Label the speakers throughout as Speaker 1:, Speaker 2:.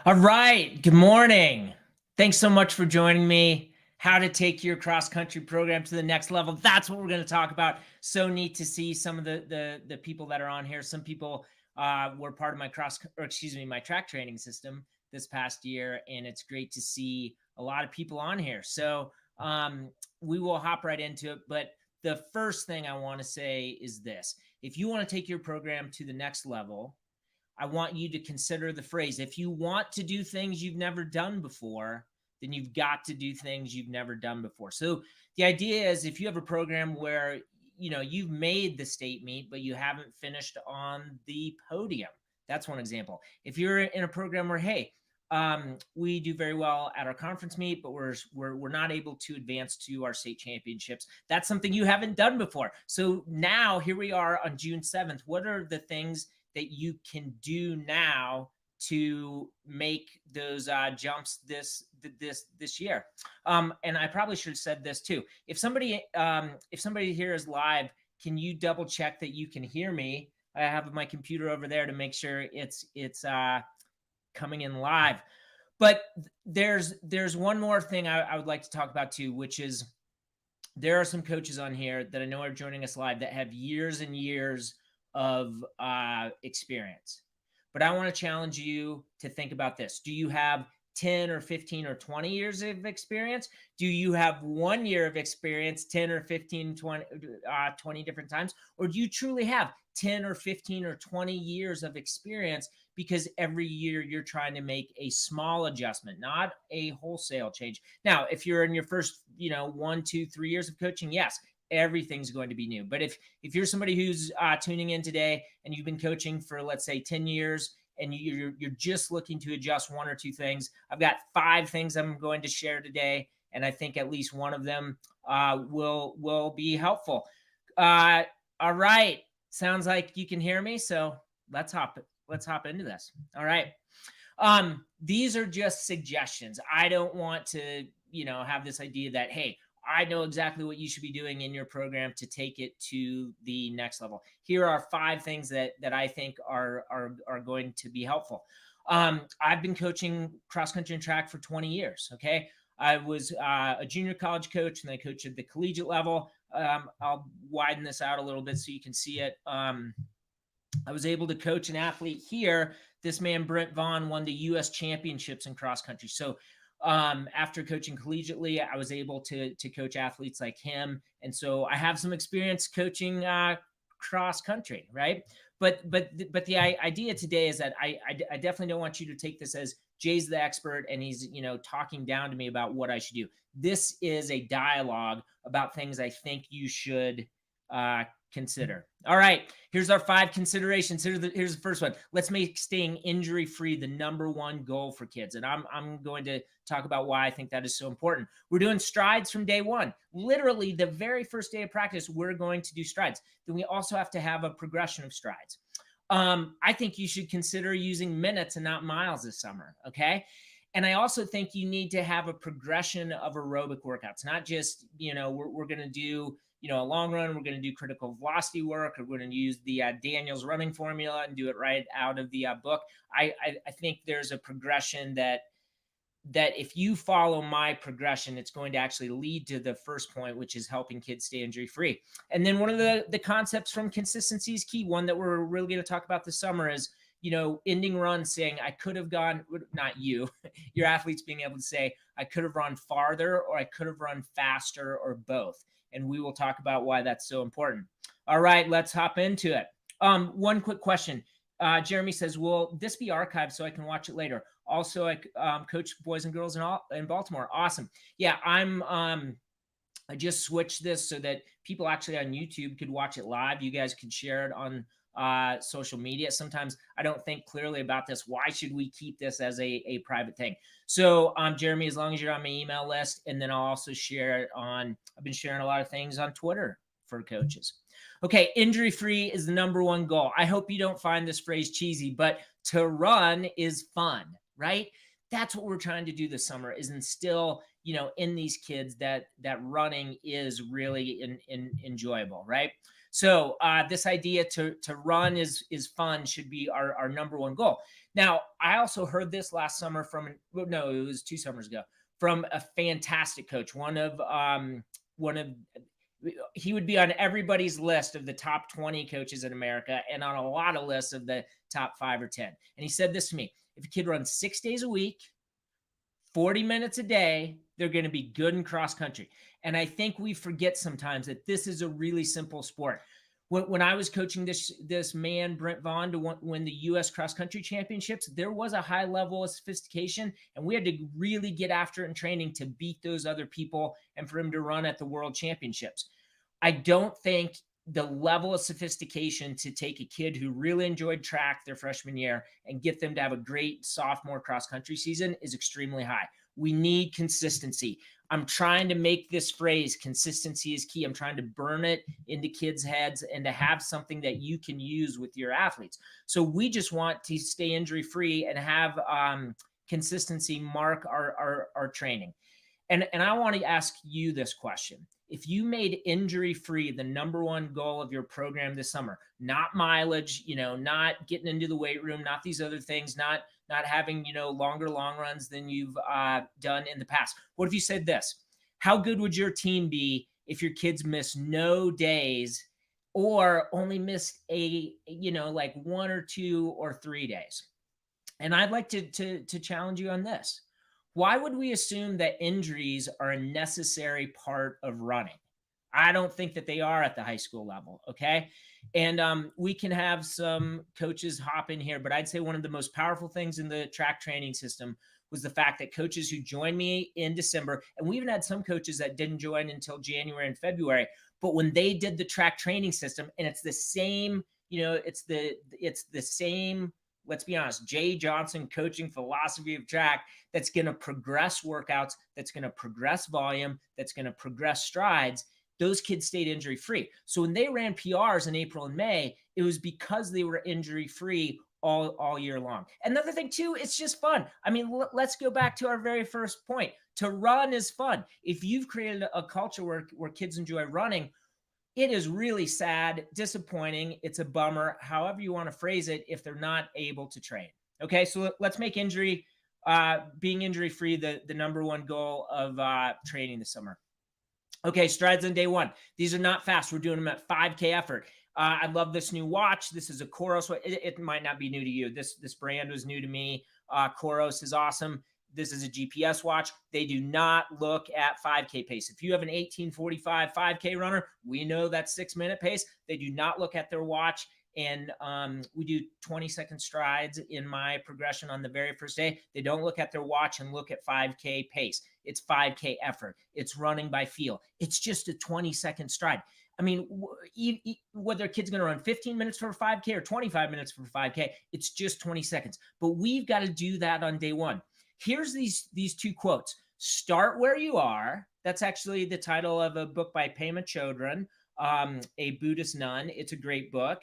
Speaker 1: All right. Good morning. Thanks so much for joining me. How to take your cross-country program to the next level. That's what we're going to talk about. So neat to see some of the people that are on here. Some people were part of my track training system this past year, and it's great to see a lot of people on here. So we will hop right into it. But the first thing I want to say is this: if you want to take your program to the next level, I want you to consider the phrase. If you want to do things you've never done before, then you've got to do things you've never done before. So the idea is, if you have a program where you've made the state meet, but you haven't finished on the podium, that's one example. If you're in a program where, hey, we do very well at our conference meet, but we're not able to advance to our state championships. That's something you haven't done before. So now here we are on June 7th. What are the things that you can do now to make those jumps this year? And I probably should have said this too. If somebody here is live, can you double check that you can hear me? I have my computer over there to make sure it's coming in live. But there's one more thing I would like to talk about too, which is there are some coaches on here that I know are joining us live that have years and years of experience. But I want to challenge you to think about this. Do you have 10 or 15 or 20 years of experience? Do you have 1 year of experience 10 or 15, 20 different times? Or do you truly have 10 or 15 or 20 years of experience because every year you're trying to make a small adjustment, not a wholesale change? Now, if you're in your first, 1, 2, 3 years of coaching, yes, everything's going to be new. But if you're somebody who's tuning in today and you've been coaching for, let's say, 10 years, and you're just looking to adjust 1 or 2 things, I've got 5 things I'm going to share today, and I think at least one of them will be helpful. All right, sounds like you can hear me, so let's hop into this. All right. These are just suggestions. I don't want to, have this idea that, hey, I know exactly what you should be doing in your program to take it to the next level. Here are 5 things that I think are going to be helpful. I've been coaching cross country and track for 20 years. Okay. I was a junior college coach, and I coached at the collegiate level. I'll widen this out a little bit so you can see it. I was able to coach an athlete here. This man, Brent Vaughn, won the U.S. championships in cross country. So after coaching collegiately, I was able to coach athletes like him. And so I have some experience coaching cross country, right? But the idea today is that I definitely don't want you to take this as Jay's the expert and he's, talking down to me about what I should do. This is a dialogue about things I think you should consider. All right, here's our 5 considerations. Here's the first one. Let's make staying injury-free the #1 goal for kids. And I'm going to talk about why I think that is so important. We're doing strides from day 1. Literally, the very first day of practice, we're going to do strides. Then we also have to have a progression of strides. I think you should consider using minutes and not miles this summer, okay? And I also think you need to have a progression of aerobic workouts, not just, we're going to do, a long run, we're going to do critical velocity work, or we're going to use the Daniels running formula and do it right out of the book. I think there's a progression that if you follow my progression, it's going to actually lead to the first point, which is helping kids stay injury free. And then one of the concepts from consistency is key. One that we're really going to talk about this summer is, ending runs saying, I could have gone, not you, your athletes being able to say, I could have run farther, or I could have run faster, or both. And we will talk about why that's so important. All right, let's hop into it. One quick question. Jeremy says, will this be archived so I can watch it later? Also, I coach boys and girls in Baltimore. Awesome. Yeah, I just switched this so that people actually on YouTube could watch it live. You guys could share it on social media. Sometimes I don't think clearly about this. Why should we keep this as a private thing? So Jeremy, as long as you're on my email list, and then I'll also share it I've been sharing a lot of things on Twitter for coaches. Okay, injury-free is the #1 goal. I hope you don't find this phrase cheesy, but to run is fun, right? That's what we're trying to do this summer, is instill, in these kids that running is really enjoyable, right? So this idea to run is fun should be our number one goal. Now, I also heard this last summer from, no, it was 2 summers ago, from a fantastic coach. One of he would be on everybody's list of the top 20 coaches in America and on a lot of lists of the top 5 or 10. And he said this to me: if a kid runs 6 days a week, 40 minutes a day, they're going to be good in cross country. And I think we forget sometimes that this is a really simple sport. When I was coaching this man, Brent Vaughn, to win the U.S. cross country championships, there was a high level of sophistication, and we had to really get after it in training to beat those other people and for him to run at the world championships. I don't think the level of sophistication to take a kid who really enjoyed track their freshman year and get them to have a great sophomore cross country season is extremely high. We need consistency. I'm trying to make this phrase, consistency is key. I'm trying to burn it into kids' heads and to have something that you can use with your athletes. So we just want to stay injury free and have consistency mark our training. And I want to ask you this question. If you made injury-free the number one goal of your program this summer, not mileage, not getting into the weight room, not these other things, not having, longer long runs than you've done in the past. What if you said this? How good would your team be if your kids miss no days or only missed like 1 or 2 or 3 days? And I'd like to challenge you on this. Why would we assume that injuries are a necessary part of running? I don't think that they are at the high school level, okay? And we can have some coaches hop in here, but I'd say one of the most powerful things in the track training system was the fact that coaches who joined me in December, and we even had some coaches that didn't join until January and February, but when they did the track training system, and it's the same, it's the same, let's be honest, Jay Johnson coaching philosophy of track that's going to progress workouts, that's going to progress volume, that's going to progress strides. Those kids stayed injury free. So when they ran PRs in April and May, it was because they were injury free all year long. Another thing too, it's just fun. I mean, let's go back to our very first point. To run is fun. If you've created a culture where kids enjoy running, it is really sad, disappointing. It's a bummer, however you want to phrase it, if they're not able to train. Okay, so let's make being injury-free the number one goal of training this summer. Okay, strides on day one. These are not fast. We're doing them at 5K effort. I love this new watch. This is a Coros. It might not be new to you. This brand was new to me. Coros is awesome. This is a GPS watch. They do not look at 5K pace. If you have an 18:45 5K runner, we know that's 6-minute pace. They do not look at their watch. And we do 20-second strides in my progression on the very first day. They don't look at their watch and look at 5K pace. It's 5K effort. It's running by feel. It's just a 20-second stride. I mean, whether a kid's going to run 15 minutes for a 5K or 25 minutes for a 5K, it's just 20 seconds. But we've got to do that on day one. Here's these 2 quotes. Start where you are. That's actually the title of a book by Pema Chodron, a Buddhist nun. It's a great book.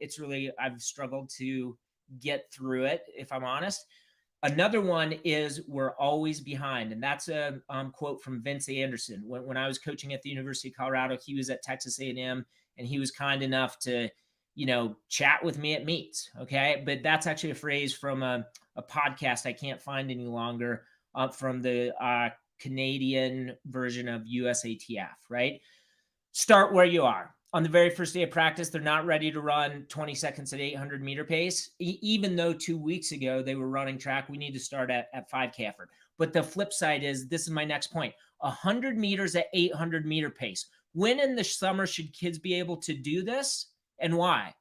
Speaker 1: It's really, I've struggled to get through it, if I'm honest. Another one is we're always behind. And that's a quote from Vince Anderson. When I was coaching at the University of Colorado, he was at Texas A&M, and he was kind enough to, chat with me at meets. Okay. But that's actually a phrase from a podcast I can't find any longer, from the Canadian version of USATF, right? Start where you are. On the very first day of practice, they're not ready to run 20 seconds at 800-meter pace. Even though 2 weeks ago they were running track, we need to start at 5K effort. But the flip side is, this is my next point, 100 meters at 800-meter pace. When in the summer should kids be able to do this, and why?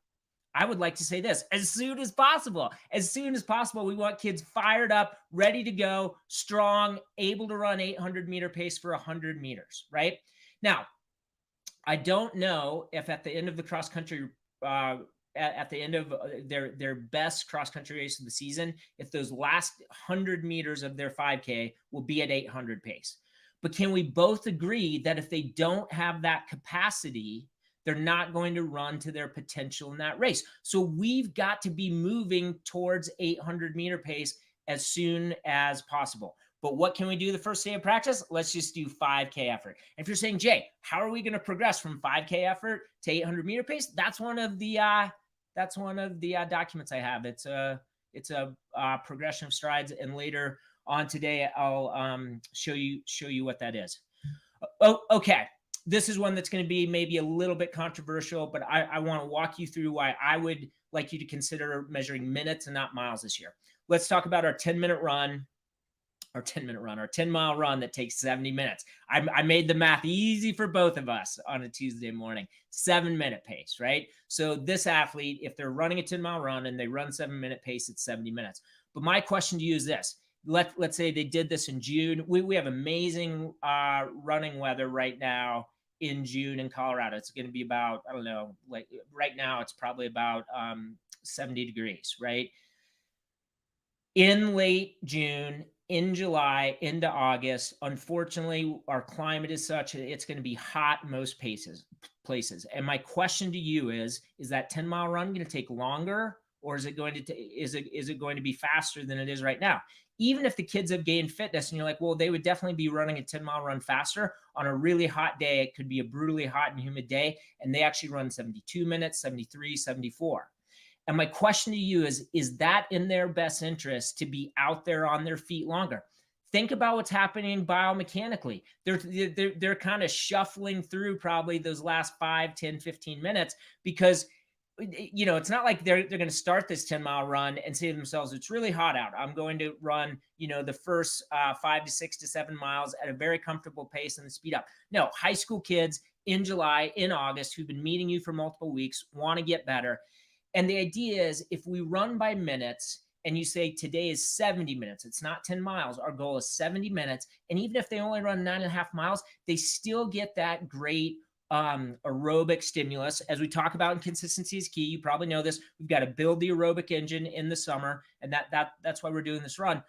Speaker 1: I would like to say this: as soon as possible. As soon as possible. We want kids fired up, ready to go, strong, able to run 800-meter pace for 100 meters, right? Now, I don't know if at the end of the cross country, at the end of their best cross country race of the season, if those last 100 meters of their 5K will be at 800 pace. But can we both agree that if they don't have that capacity, they're not going to run to their potential in that race? So we've got to be moving towards 800-meter pace as soon as possible. But what can we do the first day of practice? Let's just do 5K effort. And if you're saying, Jay, how are we going to progress from 5K effort to 800 meter pace? That's one of the documents I have. It's a progression of strides, and later on today I'll show you what that is. Oh, okay. This is one that's going to be maybe a little bit controversial, but I want to walk you through why I would like you to consider measuring minutes and not miles this year. Let's talk about our 10-minute run. Our 10-mile run that takes 70 minutes. I made the math easy for both of us on a Tuesday morning. 7-minute pace, right? So this athlete, if they're running a 10-mile run and they run 7-minute pace, it's 70 minutes. But my question to you is this. Let's say they did this in June. We have amazing running weather right now in June in Colorado. It's going to be about, I don't know, like right now it's probably about 70 degrees, right? In late June, in July, into August, unfortunately, our climate is such that it's going to be hot in most places. And my question to you is that 10-mile run going to take longer, or is it going to be faster than it is right now? Even if the kids have gained fitness and you're like, well, they would definitely be running a 10-mile run faster on a really hot day. It could be a brutally hot and humid day, and they actually run 72 minutes, 73, 74. And my question to you is that in their best interest to be out there on their feet longer? Think about what's happening biomechanically. They're kind of shuffling through probably those last 5, 10, 15 minutes because, you know, it's not like they're going to start this 10-mile run and say to themselves, it's really hot out. I'm going to run, you know, the first 5 to 6 to 7 miles at a very comfortable pace and then speed up. No, high school kids in July, in August, who've been meeting you for multiple weeks, want to get better. And the idea is if we run by minutes and you say today is 70 minutes, it's not 10 miles, our goal is 70 minutes. And even if they only run 9.5 miles, they still get that great aerobic stimulus. As we talk about, and consistency is key. You probably know this. We've got to build the aerobic engine in the summer, and that's why we're doing this run.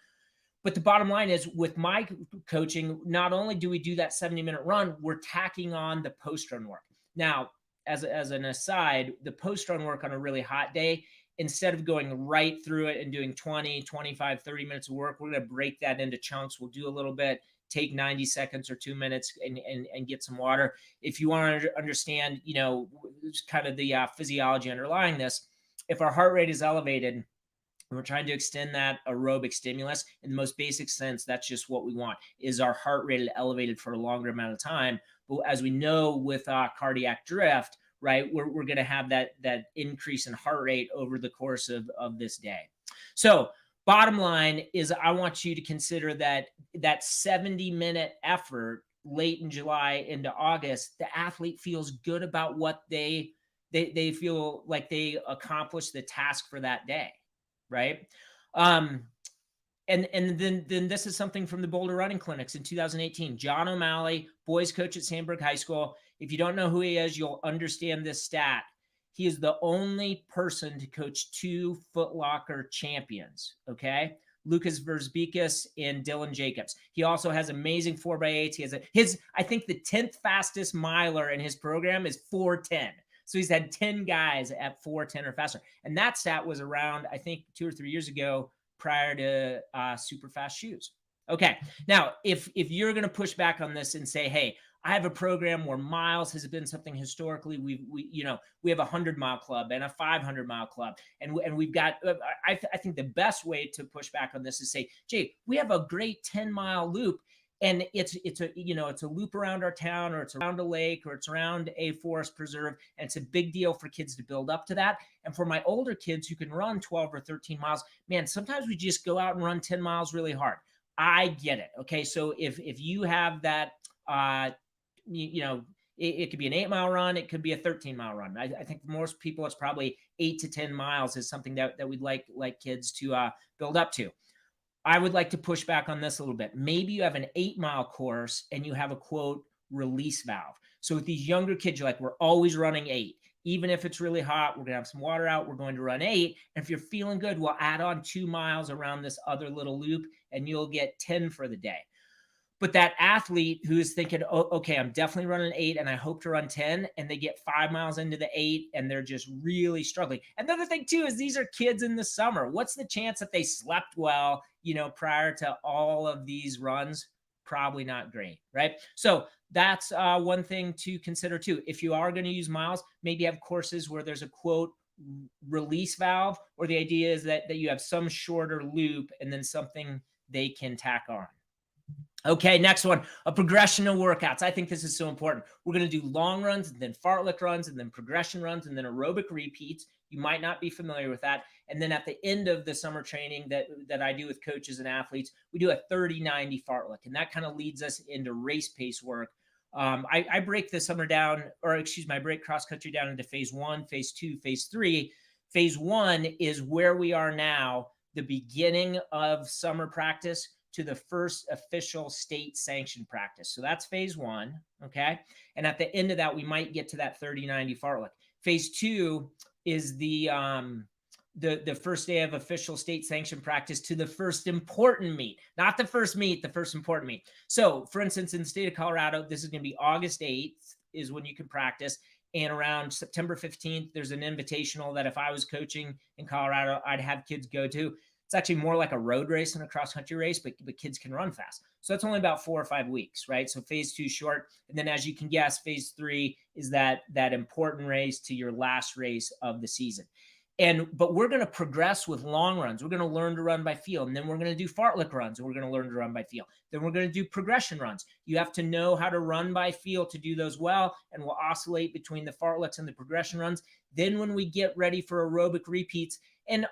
Speaker 1: But the bottom line is with my coaching, not only do we do that 70-minute run, we're tacking on the post-run work. Now, as an aside, the post-run work on a really hot day, instead of going right through it and doing 20, 25, 30 minutes of work, we're going to break that into chunks. We'll do a little bit, take 90 seconds or 2 minutes and get some water. If you want to understand, you know, kind of the physiology underlying this, if our heart rate is elevated and we're trying to extend that aerobic stimulus, in the most basic sense, that's just what we want, is our heart rate elevated for a longer amount of time. But as we know with cardiac drift, right, we're going to have that increase in heart rate over the course of this day. So bottom line is I want you to consider that 70-minute effort late in July into August, the athlete feels good about what they feel like they accomplished the task for that day, right? And then this is something from the Boulder Running Clinics in 2018. John O'Malley, boys coach at Sandburg High School. If you don't know who he is, you'll understand this stat. He is the only person to coach 2 Foot Locker champions, okay? Lucas Verzbikis and Dylan Jacobs. He also has amazing 4x8s. He has I think the 10th fastest miler in his program is 4:10. So he's had 10 guys at 4:10 or faster. And that stat was around, I think, 2 or 3 years ago, prior to super fast shoes. Okay. Now, if you're going to push back on this and say, hey, I have a program where miles has been something historically, we have a 100-mile club and a 500-mile club. And we've got, I think the best way to push back on this is say, Jay, we have a great 10-mile loop. And it's a loop around our town, or it's around a lake, or it's around a forest preserve. And it's a big deal for kids to build up to that. And for my older kids who can run 12 or 13 miles, man, sometimes we just go out and run 10 miles really hard. I get it. Okay. So if you have that, it could be an 8-mile run. It could be a 13-mile run. I think for most people, it's probably 8 to 10 miles is something that we'd like kids to build up to. I would like to push back on this a little bit. Maybe you have an 8-mile course and you have a quote release valve. So with these younger kids, you're like, we're always running 8. Even if it's really hot, we're going to have some water out. We're going to run 8. And if you're feeling good, we'll add on 2 miles around this other little loop and you'll get 10 for the day. But that athlete who is thinking, oh, okay, I'm definitely running 8 and I hope to run 10, and they get 5 miles into the 8 and they're just really struggling. Another thing too is these are kids in the summer. What's the chance that they slept well, prior to all of these runs? Probably not great, right? So that's one thing to consider too. If you are going to use miles, maybe have courses where there's a quote release valve, or the idea is that you have some shorter loop and then something they can tack on. Okay, next one, a progression of workouts. I think this is so important. We're going to do long runs, and then fartlek runs, and then progression runs, and then aerobic repeats. You might not be familiar with that. And then at the end of the summer training that I do with coaches and athletes, we do a 30-90 fartlek, and that kind of leads us into race pace work. I break the summer down, I break cross country down into phase 1, phase 2, phase 3. Phase 1 is where we are now, the beginning of summer practice to the first official state sanctioned practice. So that's phase 1, okay? And at the end of that, we might get to that 30-90 fartlek. Phase 2 is the first day of official state sanctioned practice to the first important meet, not the first meet, the first important meet. So for instance, in the state of Colorado, this is going to be August 8th is when you can practice. And around September 15th, there's an invitational that if I was coaching in Colorado, I'd have kids go to. It's actually more like a road race than a cross-country race, but kids can run fast. So that's only about 4 or 5 weeks, right? So phase 2 short. And then as you can guess, phase 3 is that important race to your last race of the season. But we're going to progress with long runs. We're going to learn to run by feel. And then we're going to do fartlek runs, and we're going to learn to run by feel. Then we're going to do progression runs. You have to know how to run by feel to do those well, and we'll oscillate between the fartleks and the progression runs. Then when we get ready for aerobic repeats, and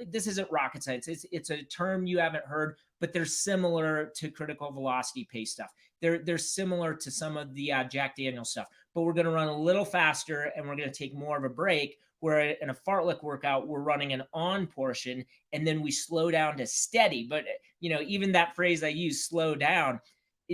Speaker 1: this isn't rocket science. It's a term you haven't heard, but they're similar to critical velocity pace stuff. They're similar to some of the Jack Daniels stuff, but we're going to run a little faster, and we're going to take more of a break. Where in a fartlek workout, we're running an on portion, and then we slow down to steady. But even that phrase I use, slow down,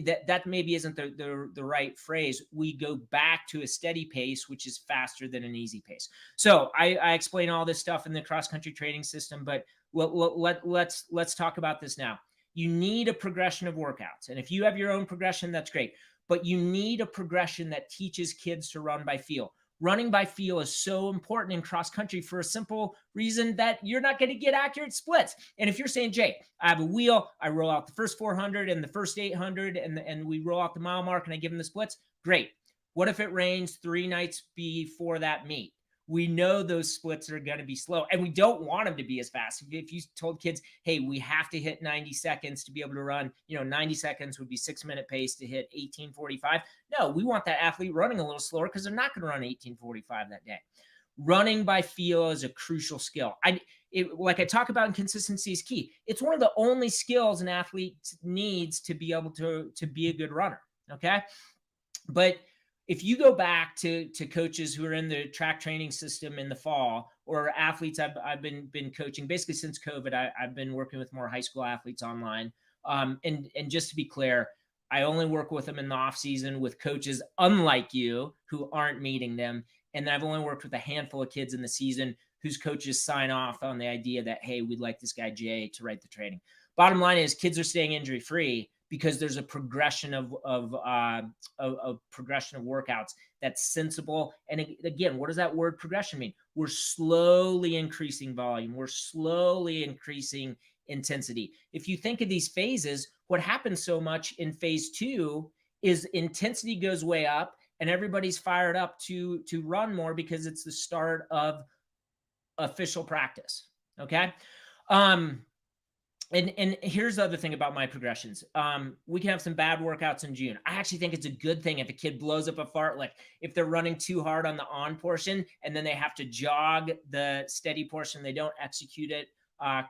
Speaker 1: that maybe isn't the right phrase. We go back to a steady pace, which is faster than an easy pace. So I explain all this stuff in the cross-country training system, but let's talk about this now. You need a progression of workouts. And if you have your own progression, that's great. But you need a progression that teaches kids to run by feel. Running by feel is so important in cross country for a simple reason that you're not going to get accurate splits. And if you're saying, Jay, I have a wheel, I roll out the first 400 and the first 800, and we roll out the mile mark and I give them the splits, great. What if it rains 3 nights before that meet? We know those splits are going to be slow, and we don't want them to be as fast. If you told kids, hey, we have to hit 90 seconds to be able to run, 90 seconds would be 6-minute pace to hit 18:45. No, we want that athlete running a little slower because they're not going to run 18:45 that day. Running by feel is a crucial skill. Like I talk about in consistency is key. It's one of the only skills an athlete needs to be able to be a good runner. Okay. But if you go back to coaches who are in the track training system in the fall, or athletes I've been coaching basically since COVID, I've been working with more high school athletes online. And just to be clear, I only work with them in the off season with coaches unlike you who aren't meeting them. And I've only worked with a handful of kids in the season whose coaches sign off on the idea that, hey, we'd like this guy Jay to write the training. Bottom line is kids are staying injury free because there's a progression of progression of workouts that's sensible. And again, what does that word progression mean? We're slowly increasing volume. We're slowly increasing intensity. If you think of these phases, what happens so much in phase 2 is intensity goes way up and everybody's fired up to run more because it's the start of official practice. Okay. And here's the other thing about my progressions. We can have some bad workouts in June. I actually think it's a good thing if a kid blows up a fartlek, if they're running too hard on the on portion and then they have to jog the steady portion, they don't execute it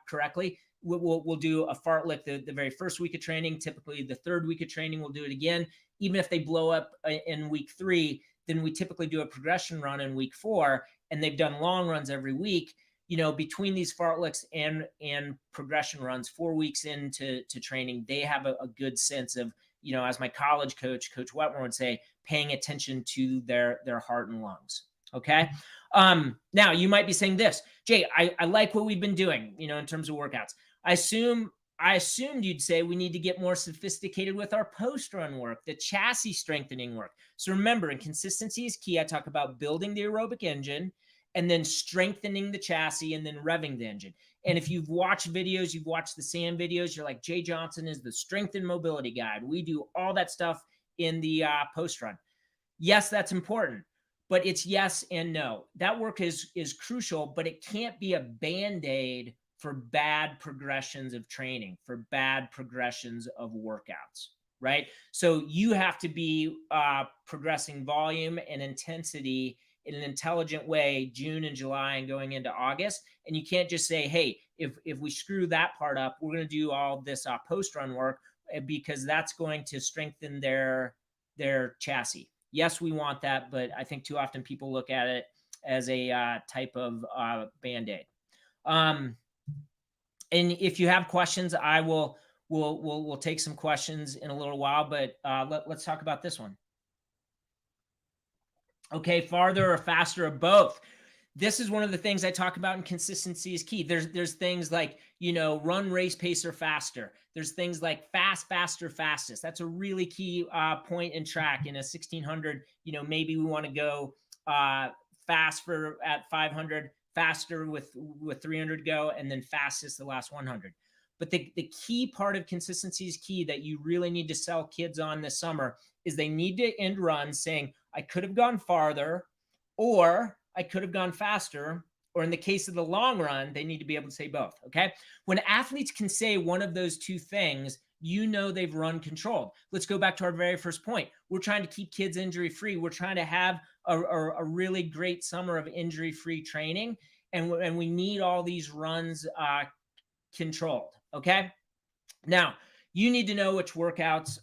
Speaker 1: correctly. We'll do a fartlek the very first week of training. Typically the third week of training, we'll do it again. Even if they blow up in week 3, then we typically do a progression run in week 4, and they've done long runs every week. Between these fartleks and progression runs, 4 weeks into training, they have a good sense of, as my college coach, Coach Wetmore would say, paying attention to their heart and lungs. Okay. Now you might be saying this, Jay, I like what we've been doing, in terms of workouts. I assume I assumed you'd say we need to get more sophisticated with our post-run work, the chassis strengthening work. So remember, in consistency is key. I talk about building the aerobic engine and then strengthening the chassis and then revving the engine. And if you've watched videos, you've watched the SAM videos, you're like, Jay Johnson is the strength and mobility guide. We do all that stuff in the post-run. Yes, that's important, but it's yes and no. That work is crucial, but it can't be a Band-Aid for bad progressions of training, for bad progressions of workouts, right? So you have to be progressing volume and intensity in an intelligent way, June and July and going into August. And you can't just say, hey, if we screw that part up, we're going to do all this post-run work because that's going to strengthen their chassis. Yes, we want that, but I think too often people look at it as a type of Band-Aid. And if you have questions, I will we'll take some questions in a little while, but let's talk about this one. Okay, farther or faster or both. This is one of the things I talk about in consistency is key. There's things like, run, race, pace, or faster. There's things like fast, faster, fastest. That's a really key point in track. In a 1600, maybe we want to go fast at 500, faster with 300 go, and then fastest the last 100. But the key part of consistency is key that you really need to sell kids on this summer is they need to end runs saying, I could have gone farther, or I could have gone faster, or in the case of the long run, they need to be able to say both, okay? When athletes can say one of those two things, they've run controlled. Let's go back to our very first point. We're trying to keep kids injury-free. We're trying to have a really great summer of injury-free training, and we need all these runs controlled, okay? Now, you need to know which workouts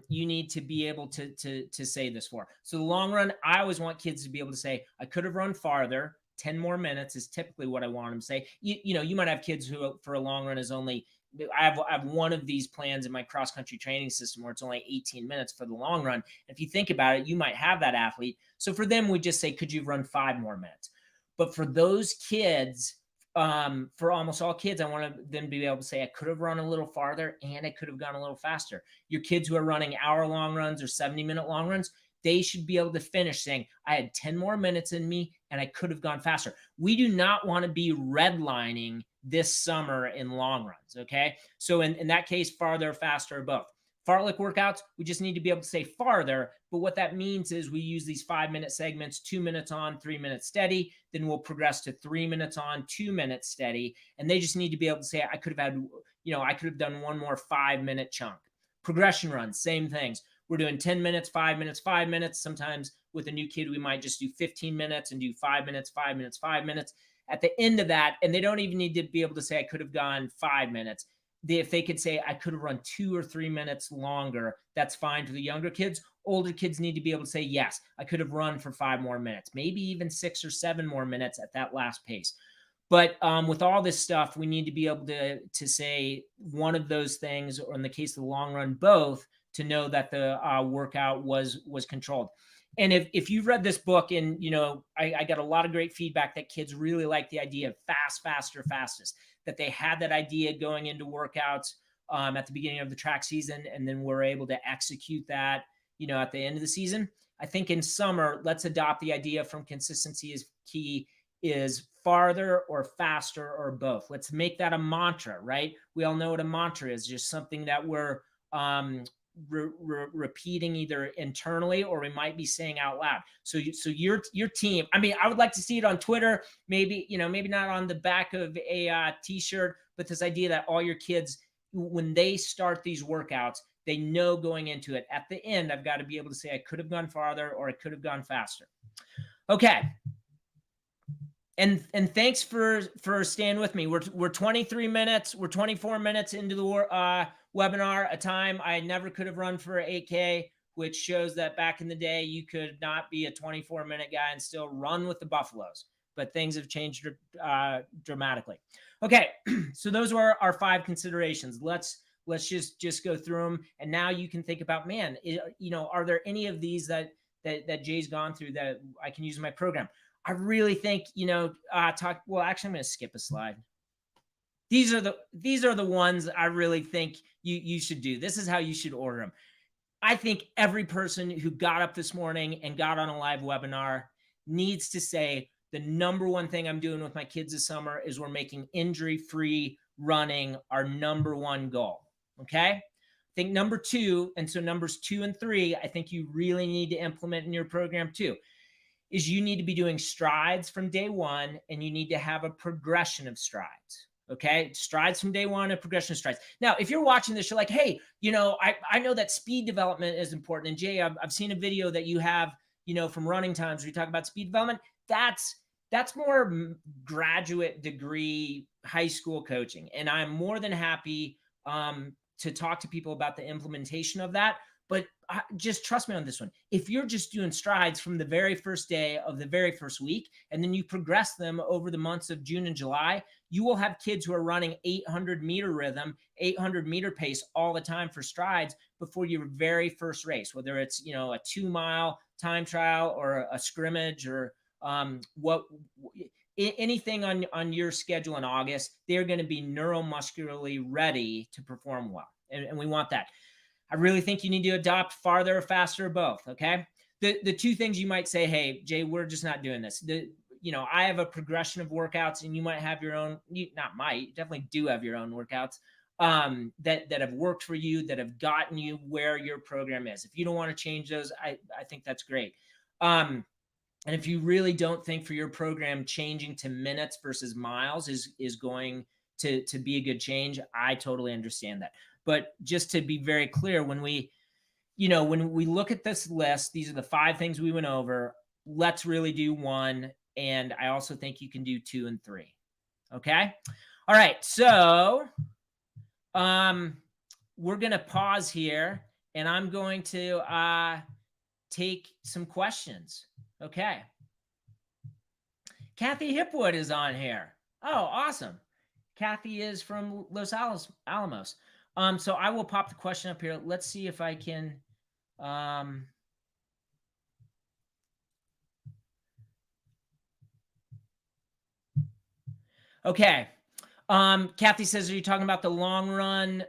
Speaker 1: you need to be able to say this for. So the long run, I always want kids to be able to say, I could have run farther. 10 more minutes is typically what I want them to say. You might have kids who for a long run is only, I have one of these plans in my cross-country training system where it's only 18 minutes for the long run. If you think about it, you might have that athlete. So for them, we just say, could you run 5 more minutes? But for those kids, for almost all kids, I want them to be able to say, I could have run a little farther and I could have gone a little faster. Your kids who are running hour long runs or 70-minute long runs, they should be able to finish saying, I had 10 more minutes in me and I could have gone faster. We do not want to be redlining this summer in long runs, okay? So in that case, farther, faster, or both. Fartlek workouts, we just need to be able to say farther, but what that means is we use these 5-minute segments, 2 minutes on, 3 minutes steady, then we'll progress to 3 minutes on, 2 minutes steady, and they just need to be able to say, I could have done one more 5-minute chunk. Progression runs, same things. We're doing 10 minutes, 5 minutes, 5 minutes. Sometimes with a new kid, we might just do 15 minutes and do 5 minutes, 5 minutes, 5 minutes. At the end of that, and they don't even need to be able to say, I could have gone 5 minutes. If they could say, I could have run 2 or 3 minutes longer, that's fine for the younger kids. Older kids need to be able to say, yes, I could have run for 5 more minutes, maybe even 6 or 7 more minutes at that last pace. But with all this stuff, we need to be able to say one of those things, or in the case of the long run, both, to know that the workout was controlled. And if you've read this book, and I got a lot of great feedback that kids really like the idea of fast, faster, fastest, that they had that idea going into workouts at the beginning of the track season, and then we're able to execute that, at the end of the season. I think in summer, let's adopt the idea from consistency is key, is farther or faster or both. Let's make that a mantra, right? We all know what a mantra is, just something that we're repeating either internally or we might be saying out loud. So your team, I mean, I would like to see it on Twitter, maybe not on the back of a t-shirt, but this idea that all your kids, when they start these workouts, they know going into it, at the end, I've got to be able to say, I could have gone farther or I could have gone faster. Okay. And thanks for staying with me. We're 23 minutes. We're 24 minutes into the webinar, a time I never could have run for 8K, which shows that back in the day, you could not be a 24-minute guy and still run with the Buffaloes. But things have changed dramatically. Okay, so those were our 5 considerations. Let's just go through them. And now you can think about, man, are there any of these that Jay's gone through that I can use in my program? I really think, well, actually, I'm going to skip a slide. these are the ones I really think you should do. This is how you should order them. I think every person who got up this morning and got on a live webinar needs to say, the number one thing I'm doing with my kids this summer is we're making injury-free running our number one goal. Okay. I think number two, and so numbers 2 and 3, I think you really need to implement in your program too, is you need to be doing strides from day one, and you need to have a progression of strides. Okay. Strides from day one and progression of strides. Now, if you're watching this, you're like, hey, I know that speed development is important. And Jay, I've seen a video that you have, from Running Times where you talk about speed development. That's more graduate degree, high school coaching. And I'm more than happy to talk to people about the implementation of that. But just trust me on this one. If you're just doing strides from the very first day of the very first week, and then you progress them over the months of June and July, you will have kids who are running 800-meter rhythm, 800-meter pace all the time for strides before your very first race, whether it's, a 2-mile time trial or a scrimmage or anything on your schedule in August. They're going to be neuromuscularly ready to perform well. And we want that. I really think you need to adopt farther or faster or both. Okay. The two things you might say, hey, Jay, we're just not doing this. I have a progression of workouts, and you might have your own, you definitely do have your own workouts that have worked for you, that have gotten you where your program is. If you don't want to change those, I think that's great. And if you really don't think for your program changing to minutes versus miles is going to be a good change, I totally understand that. But just to be very clear, when we look at this list, these are the 5 things we went over. Let's really do 1. And I also think you can do 2 and 3. Okay. All right. So we're going to pause here, and I'm going to take some questions. Okay. Kathy Hipwood is on here. Oh, awesome. Kathy is from Los Alamos. So I will pop the question up here. Let's see if I can. Okay. Kathy says, are you talking about the long run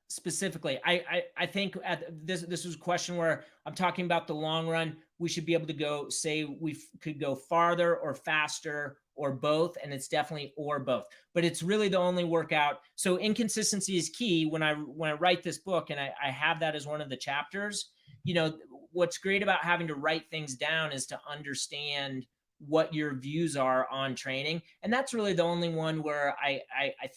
Speaker 1: specifically? I think this was a question where I'm talking about the long run. We should be able to go, say we could go farther or faster or both, and it's definitely or both. But it's really the only workout. So inconsistency is key. When I write this book, and I have that as one of the chapters, what's great about having to write things down is to understand what your views are on training. And that's really the only one where I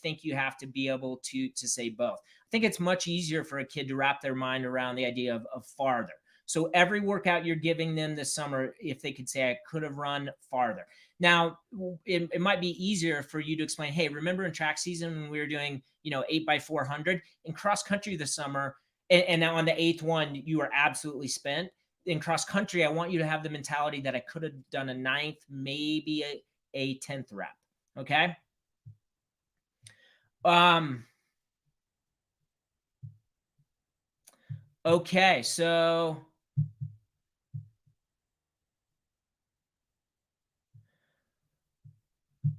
Speaker 1: think you have to be able to say both. I think it's much easier for a kid to wrap their mind around the idea of farther. So every workout you're giving them this summer, if they could say, I could have run farther. Now, it might be easier for you to explain, hey, remember in track season when we were doing, 8x400 in cross country this summer, and now on the 8th one, you were absolutely spent. In cross country, I want you to have the mentality that I could have done a 9th, maybe a 10th rep. Okay. Okay. So,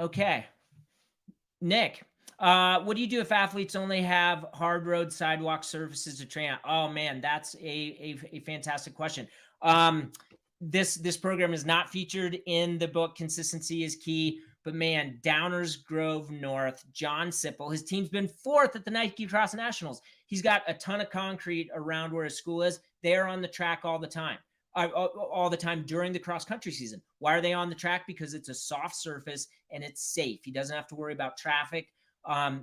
Speaker 1: okay. Nick, what do you do if athletes only have hard road sidewalk surfaces to train on? Oh man, that's a fantastic question. This program is not featured in the book Consistency is Key, but man, Downers Grove North, John Sipple, his team's been 4th at the Nike Cross Nationals. He's got a ton of concrete around where his school is. They're on the track all the time. All the time during the cross country season. Why are they on the track? Because it's a soft surface and it's safe. He doesn't have to worry about traffic.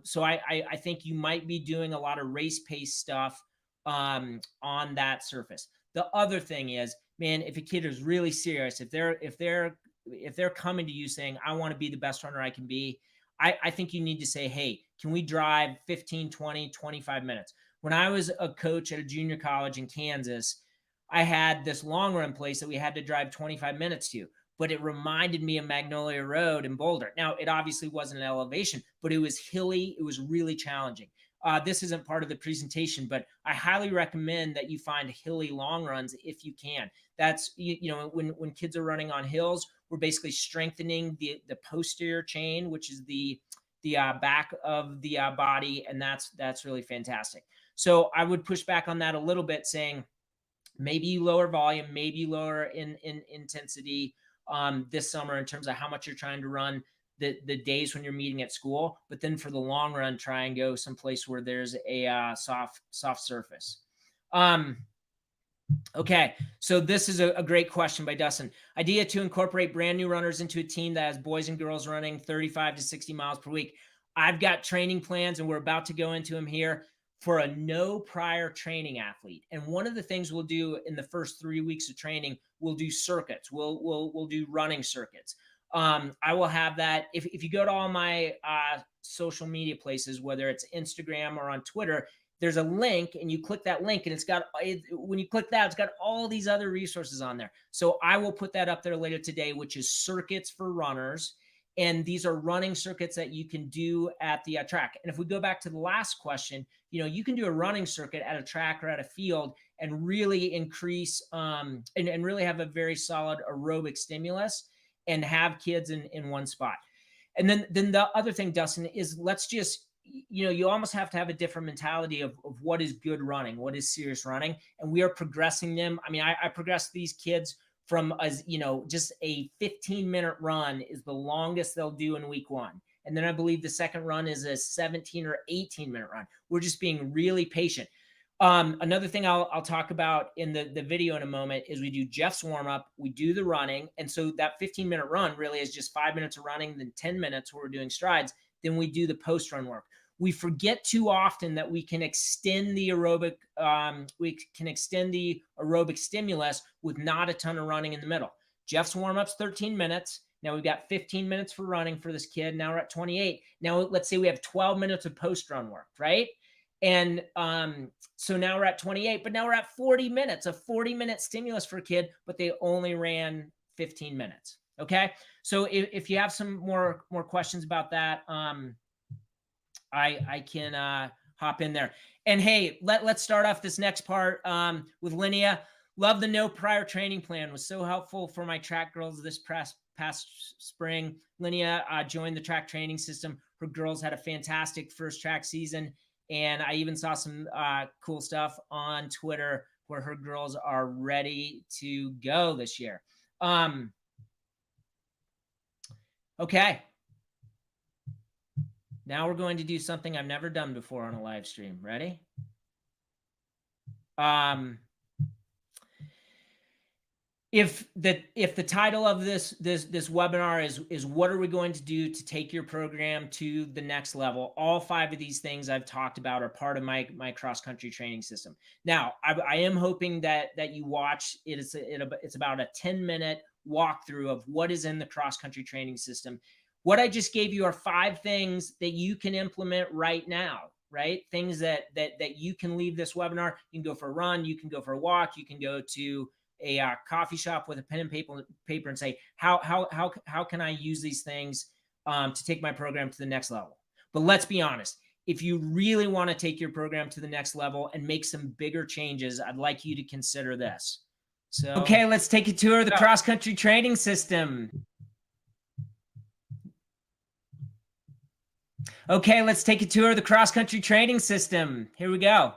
Speaker 1: So I think you might be doing a lot of race pace stuff on that surface. The other thing is, man, if a kid is really serious, if they're coming to you saying, I want to be the best runner I can be, I think you need to say, hey, can we drive 15, 20, 25 minutes? When I was a coach at a junior college in Kansas, I had this long run place that we had to drive 25 minutes to, but it reminded me of Magnolia Road in Boulder. Now, it obviously wasn't an elevation, but it was hilly. It was really challenging. This isn't part of the presentation, but I highly recommend that you find hilly long runs if you can. That's, when kids are running on hills, we're basically strengthening the posterior chain, which is the the back of the body, and that's really fantastic. So I would push back on that a little bit, saying maybe you lower volume, maybe you lower in intensity this summer in terms of how much you're trying to run the days when you're meeting at school. But then for the long run, try and go someplace where there's a soft surface. Okay, so this is a great question by Dustin. Idea to incorporate brand new runners into a team that has boys and girls running 35 to 60 miles per week. I've got training plans, and we're about to go into them here, for a no prior training athlete. And one of the things we'll do in the first 3 weeks of training, we'll do circuits. We'll do running circuits. I will have that. If you go to all my social media places, whether it's Instagram or on Twitter, there's a link, and you click that link, and it's got, when you click that, it's got all these other resources on there. So I will put that up there later today, which is circuits for runners. And these are running circuits that you can do at the track. And if we go back to the last question, you can do a running circuit at a track or at a field and really increase and really have a very solid aerobic stimulus and have kids in one spot. And then the other thing, Dustin, is let's just, you almost have to have a different mentality of what is good running, what is serious running. And we are progressing them. I mean, I progress these kids from, as just a 15-minute run is the longest they'll do in week 1. And then I believe the second run is a 17 or 18-minute run. We're just being really patient. Another thing I'll talk about in the video in a moment is we do Jeff's warm-up, we do the running. And so that 15-minute run really is just 5 minutes of running, then 10 minutes where we're doing strides. Then we do the post-run work. We forget too often that we can extend the aerobic stimulus with not a ton of running in the middle. Jeff's warm-up's 13 minutes. Now we've got 15 minutes for running for this kid. Now we're at 28. Now let's say we have 12 minutes of post-run work, right? And so now we're at 28, but now we're at 40 minutes, a 40-minute stimulus for a kid, but they only ran 15 minutes. Okay. So if you have some more questions about that, I can hop in there. And hey, let's start off this next part with Linnea. Love the no prior training plan. Was so helpful for my track girls this past spring. Linnea joined the track training system. Her girls had a fantastic first track season. And I even saw some cool stuff on Twitter where her girls are ready to go this year. Okay. Now we're going to do something I've never done before on a live stream. Ready? If the title of this webinar is what are we going to do to take your program to the next level, all 5 of these things I've talked about are part of my cross country training system. Now I am hoping that you watch it. It's about a 10-minute walkthrough of what is in the cross country training system. What I just gave you are 5 things that you can implement right now, right? Things that you can leave this webinar. You can go for a run, you can go for a walk, you can go to a coffee shop with a pen and paper and say, how can I use these things to take my program to the next level? But let's be honest, if you really want to take your program to the next level and make some bigger changes, I'd like you to consider this. So, okay, let's take a tour of the cross-country training system. Okay, let's take a tour of the cross-country training system. Here we go.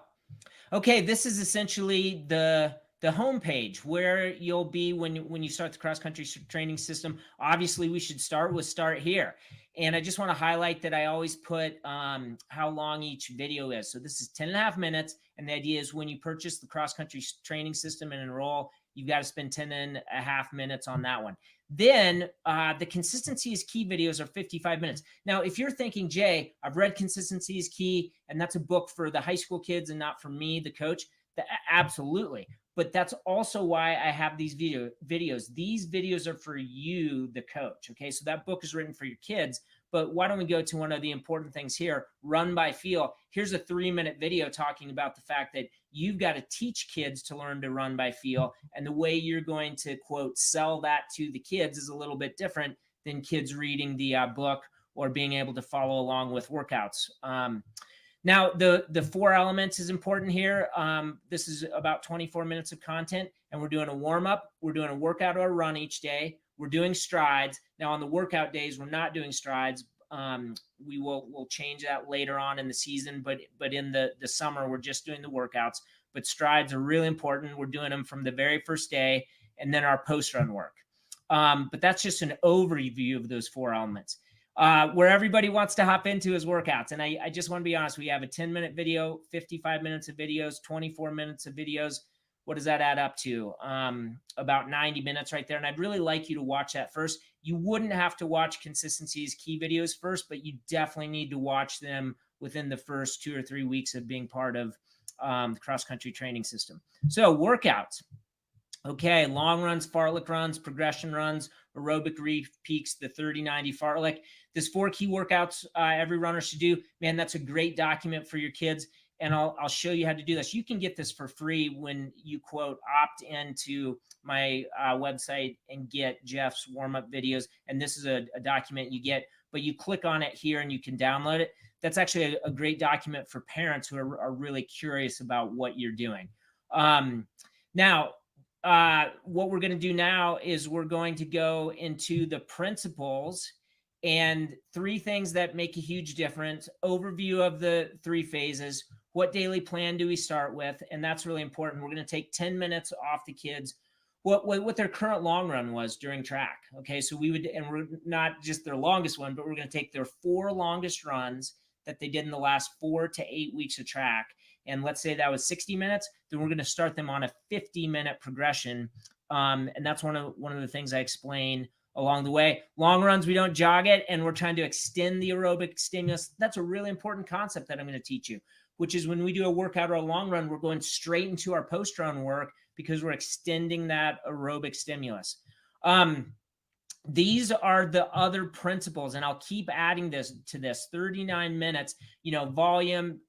Speaker 1: Okay, this is essentially the homepage where you'll be when you start the cross-country training system. Obviously, we should start here. And I just want to highlight that I always put how long each video is. So this is 10.5 minutes. And the idea is when you purchase the cross-country training system and enroll, you've got to spend 10.5 minutes on that one. Then the Consistency is Key videos are 55 minutes. Now, if you're thinking, Jay, I've read Consistency is Key, and that's a book for the high school kids and not for me, the coach, absolutely. But that's also why I have these videos. These videos are for you, the coach. Okay, so that book is written for your kids. But why don't we go to one of the important things here, run by feel. Here's a 3-minute video talking about the fact that you've got to teach kids to learn to run by feel. And the way you're going to, quote, sell that to the kids is a little bit different than kids reading the book or being able to follow along with workouts. Now, the 4 elements is important here. This is about 24 minutes of content, and we're doing a warm-up. We're doing a workout or a run each day. We're doing strides. Now, on the workout days, we're not doing strides. We'll change that later on in the season, but in the summer, we're just doing the workouts. But strides are really important. We're doing them from the very first day, and then our post-run work. But that's just an overview of those 4 elements. Where everybody wants to hop into is workouts. And I just want to be honest, we have a 10-minute video, 55 minutes of videos, 24 minutes of videos. What does that add up to? About 90 minutes right there. And I'd really like you to watch that first. You wouldn't have to watch Consistency's key videos first, but you definitely need to watch them within the first 2 or 3 weeks of being part of the cross-country training system. So workouts. Okay, long runs, fartlek runs, progression runs, aerobic peaks, the 30-90 fartlek. There's 4 key workouts every runner should do. Man, that's a great document for your kids. And I'll show you how to do this. You can get this for free when you, quote, opt into my website and get Jeff's warm-up videos. And this is a document you get, but you click on it here and you can download it. That's actually a great document for parents who are really curious about what you're doing. Now, what we're going to do now is we're going to go into the principles and 3 things that make a huge difference. Overview of the 3 phases. What daily plan do we start with? And that's really important. We're going to take 10 minutes off the kids, what their current long run was during track. Okay, so and we're not just their longest one, but we're going to take their 4 longest runs that they did in the last 4 to 8 weeks of track. And let's say that was 60 minutes, then we're going to start them on a 50-minute progression. And that's one of the things I explain along the way. Long runs, we don't jog it, and we're trying to extend the aerobic stimulus. That's a really important concept that I'm going to teach you, which is when we do a workout or a long run, we're going straight into our post-run work because we're extending that aerobic stimulus. These are the other principles, and I'll keep adding this to this 39 minutes, volume,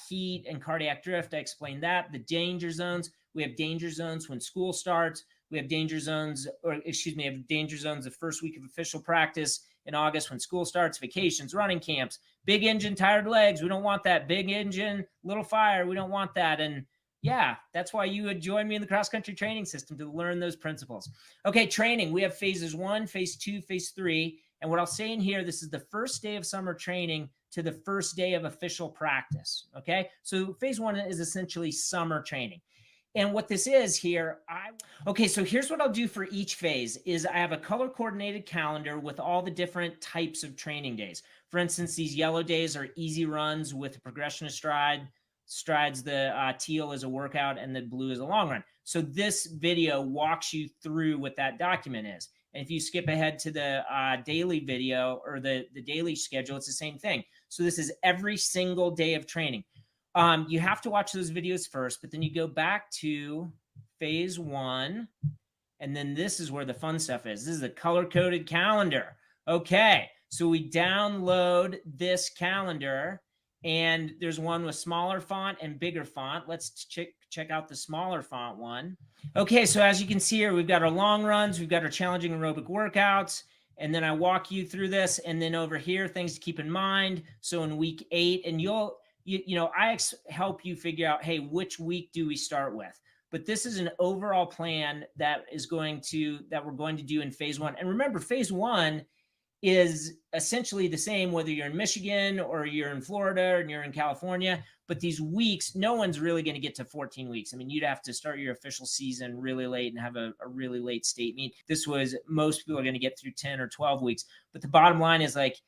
Speaker 1: heat, and cardiac drift. I explained that. The danger zones, we have danger zones when school starts. We have danger zones, the first week of official practice in August when school starts, vacations, running camps, big engine, tired legs. We don't want that. Big engine, little fire. We don't want that. And yeah, that's why you would join me in the cross-country training system, to learn those principles. Okay, training. We have phases 1, phase 2, phase 3. And what I'll say in here, this is the first day of summer training to the first day of official practice. Okay, so phase 1 is essentially summer training. And what this is here, so here's what I'll do for each phase is I have a color-coordinated calendar with all the different types of training days. For instance, these yellow days are easy runs with a progression of strides. The teal is a workout, and the blue is a long run. So this video walks you through what that document is. And if you skip ahead to the daily video or the daily schedule, it's the same thing. So this is every single day of training. You have to watch those videos first, but then you go back to phase 1, and then this is where the fun stuff is. This is a color-coded calendar. Okay, so we download this calendar, and there's one with smaller font and bigger font. Let's check out the smaller font one. Okay, so as you can see here, we've got our long runs, we've got our challenging aerobic workouts, and then I walk you through this, and then over here, things to keep in mind. So in week 8, and I help you figure out, hey, which week do we start with? But this is an overall plan that we're going to do in phase 1. And remember, phase 1 is essentially the same whether you're in Michigan or you're in Florida and you're in California. But these weeks, no one's really going to get to 14 weeks. I mean, you'd have to start your official season really late and have a really late state meet. Most people are going to get through 10 or 12 weeks. But the bottom line is like,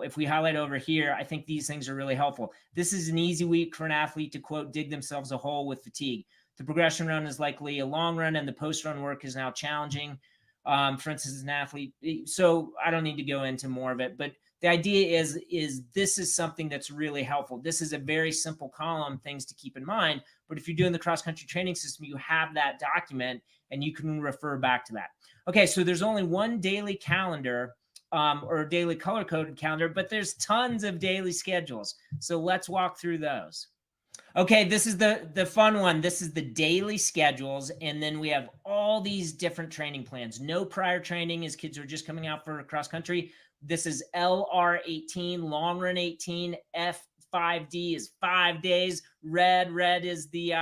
Speaker 1: if we highlight over here, I think these things are really helpful. This is an easy week for an athlete to, quote, dig themselves a hole with fatigue. The progression run is likely a long run, and the post-run work is now challenging. For instance, an athlete. So I don't need to go into more of it, but the idea is this is something that's really helpful. This is a very simple column, things to keep in mind. But if you're doing the cross-country training system, you have that document, and you can refer back to that. Okay, so there's only one daily calendar, or a daily color-coded calendar, but there's tons of daily schedules. So let's walk through those. Okay, this is the fun one. This is the daily schedules, and then we have all these different training plans. No prior training as kids are just coming out for cross-country. This is LR18, long run 18, F5D is 5 days. Red is the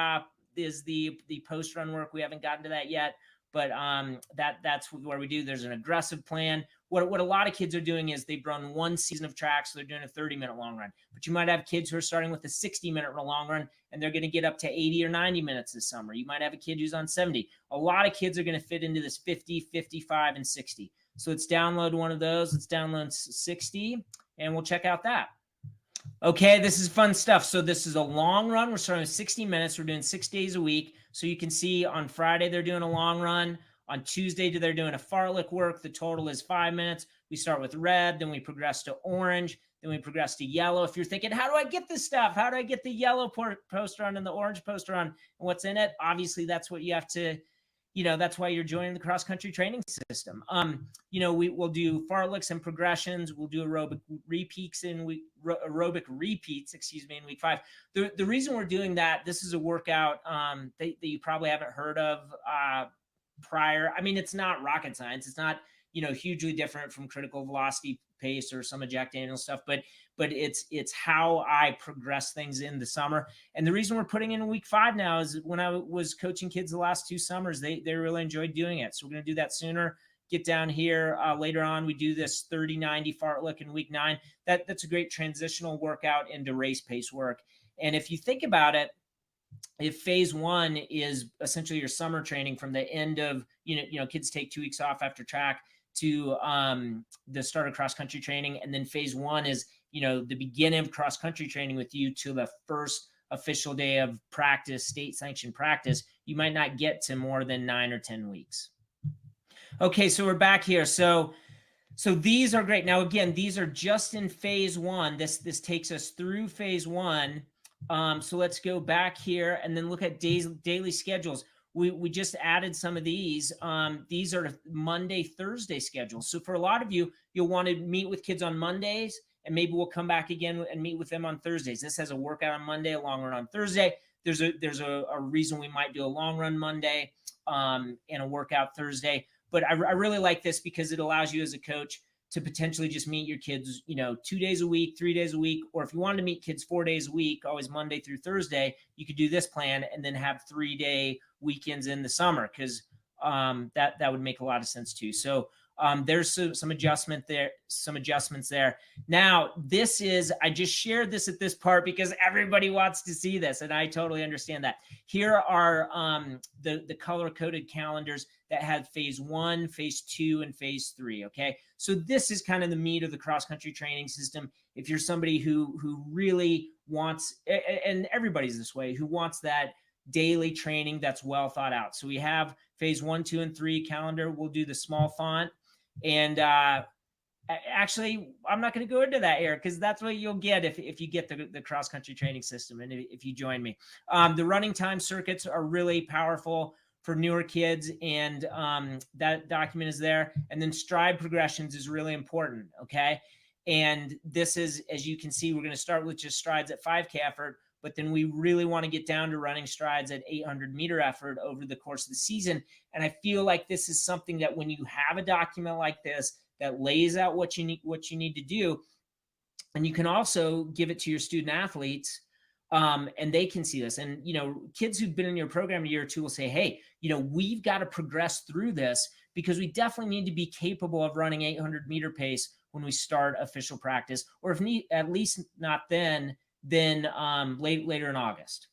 Speaker 1: post-run work. We haven't gotten to that yet. But that's where we do. There's an aggressive plan what a lot of kids are doing is they've run one season of track, so they're doing a 30-minute long run. But you might have kids who are starting with a 60-minute long run, and they're going to get up to 80 or 90 minutes this summer. You might have a kid who's on 70. A lot of kids are going to fit into this 50, 55, and 60. So let's download one of those. Let's download 60, and we'll check out that. Okay, this is fun stuff. So this is a long run. We're starting with 60 minutes. We're doing 6 days a week. So you can see on Friday, they're doing a long run. On Tuesday, they're doing a fartlek work. The total is 5 minutes. We start with red, then we progress to orange, then we progress to yellow. If you're thinking, how do I get this stuff? How do I get the yellow poster on and the orange poster on and what's in it? Obviously, that's what you have to, that's why you're joining the cross-country training system. We'll do fartleks and progressions. We'll do aerobic repeats in week 5. The reason we're doing that, this is a workout that you probably haven't heard of prior. I mean, it's not rocket science. It's not, hugely different from critical velocity pace or some Jack Daniels stuff, but it's how I progress things in the summer. And the reason we're putting in week 5 now is when I was coaching kids the last 2 summers, they really enjoyed doing it. So we're going to do that sooner. Get down here later on. We do this 30-90 fartlek in week 9. That's a great transitional workout into race pace work. And if you think about it, if phase 1 is essentially your summer training from the end of, kids take 2 weeks off after track to the start of cross-country training. And then phase 1 is, the beginning of cross-country training with you to the first official day of practice, state-sanctioned practice. You might not get to more than 9 or 10 weeks. Okay, so we're back here. So these are great. Now, again, these are just in phase 1. This takes us through phase 1. So let's go back here and then look at daily schedules. We just added some of these. These are Monday, Thursday schedules. So for a lot of you, you'll want to meet with kids on Mondays, and maybe we'll come back again and meet with them on Thursdays. This has a workout on Monday, a long run on Thursday. There's a reason we might do a long run Monday and a workout Thursday. But I really like this because it allows you as a coach to potentially just meet your kids, 2 days a week, 3 days a week, or if you wanted to meet kids 4 days a week, always Monday through Thursday, you could do this plan and then have 3-day weekends in the summer, because that would make a lot of sense too. So there's some adjustments there. Now, I just shared this at this part because everybody wants to see this, and I totally understand that. Here are the color-coded calendars that have phase 1, phase 2, and phase 3, okay? So this is kind of the meat of the cross-country training system. If you're somebody who really wants, and everybody's this way, who wants that daily training that's well thought out. So we have phase 1, 2, and 3 calendar. We'll do the small font. And actually, I'm not going to go into that here because that's what you'll get if you get the cross-country training system and if you join me. The running time circuits are really powerful for newer kids, and that document is there. And then stride progressions is really important, okay? And this is, as you can see, we're going to start with just strides at 5K effort, but then we really want to get down to running strides at 800-meter effort over the course of the season. And I feel like this is something that when you have a document like this that lays out what you need to do, and you can also give it to your student athletes, and they can see this. And, kids who've been in your program a year or two will say, hey, we've got to progress through this because we definitely need to be capable of running 800-meter pace when we start official practice, or if at least not then later in August.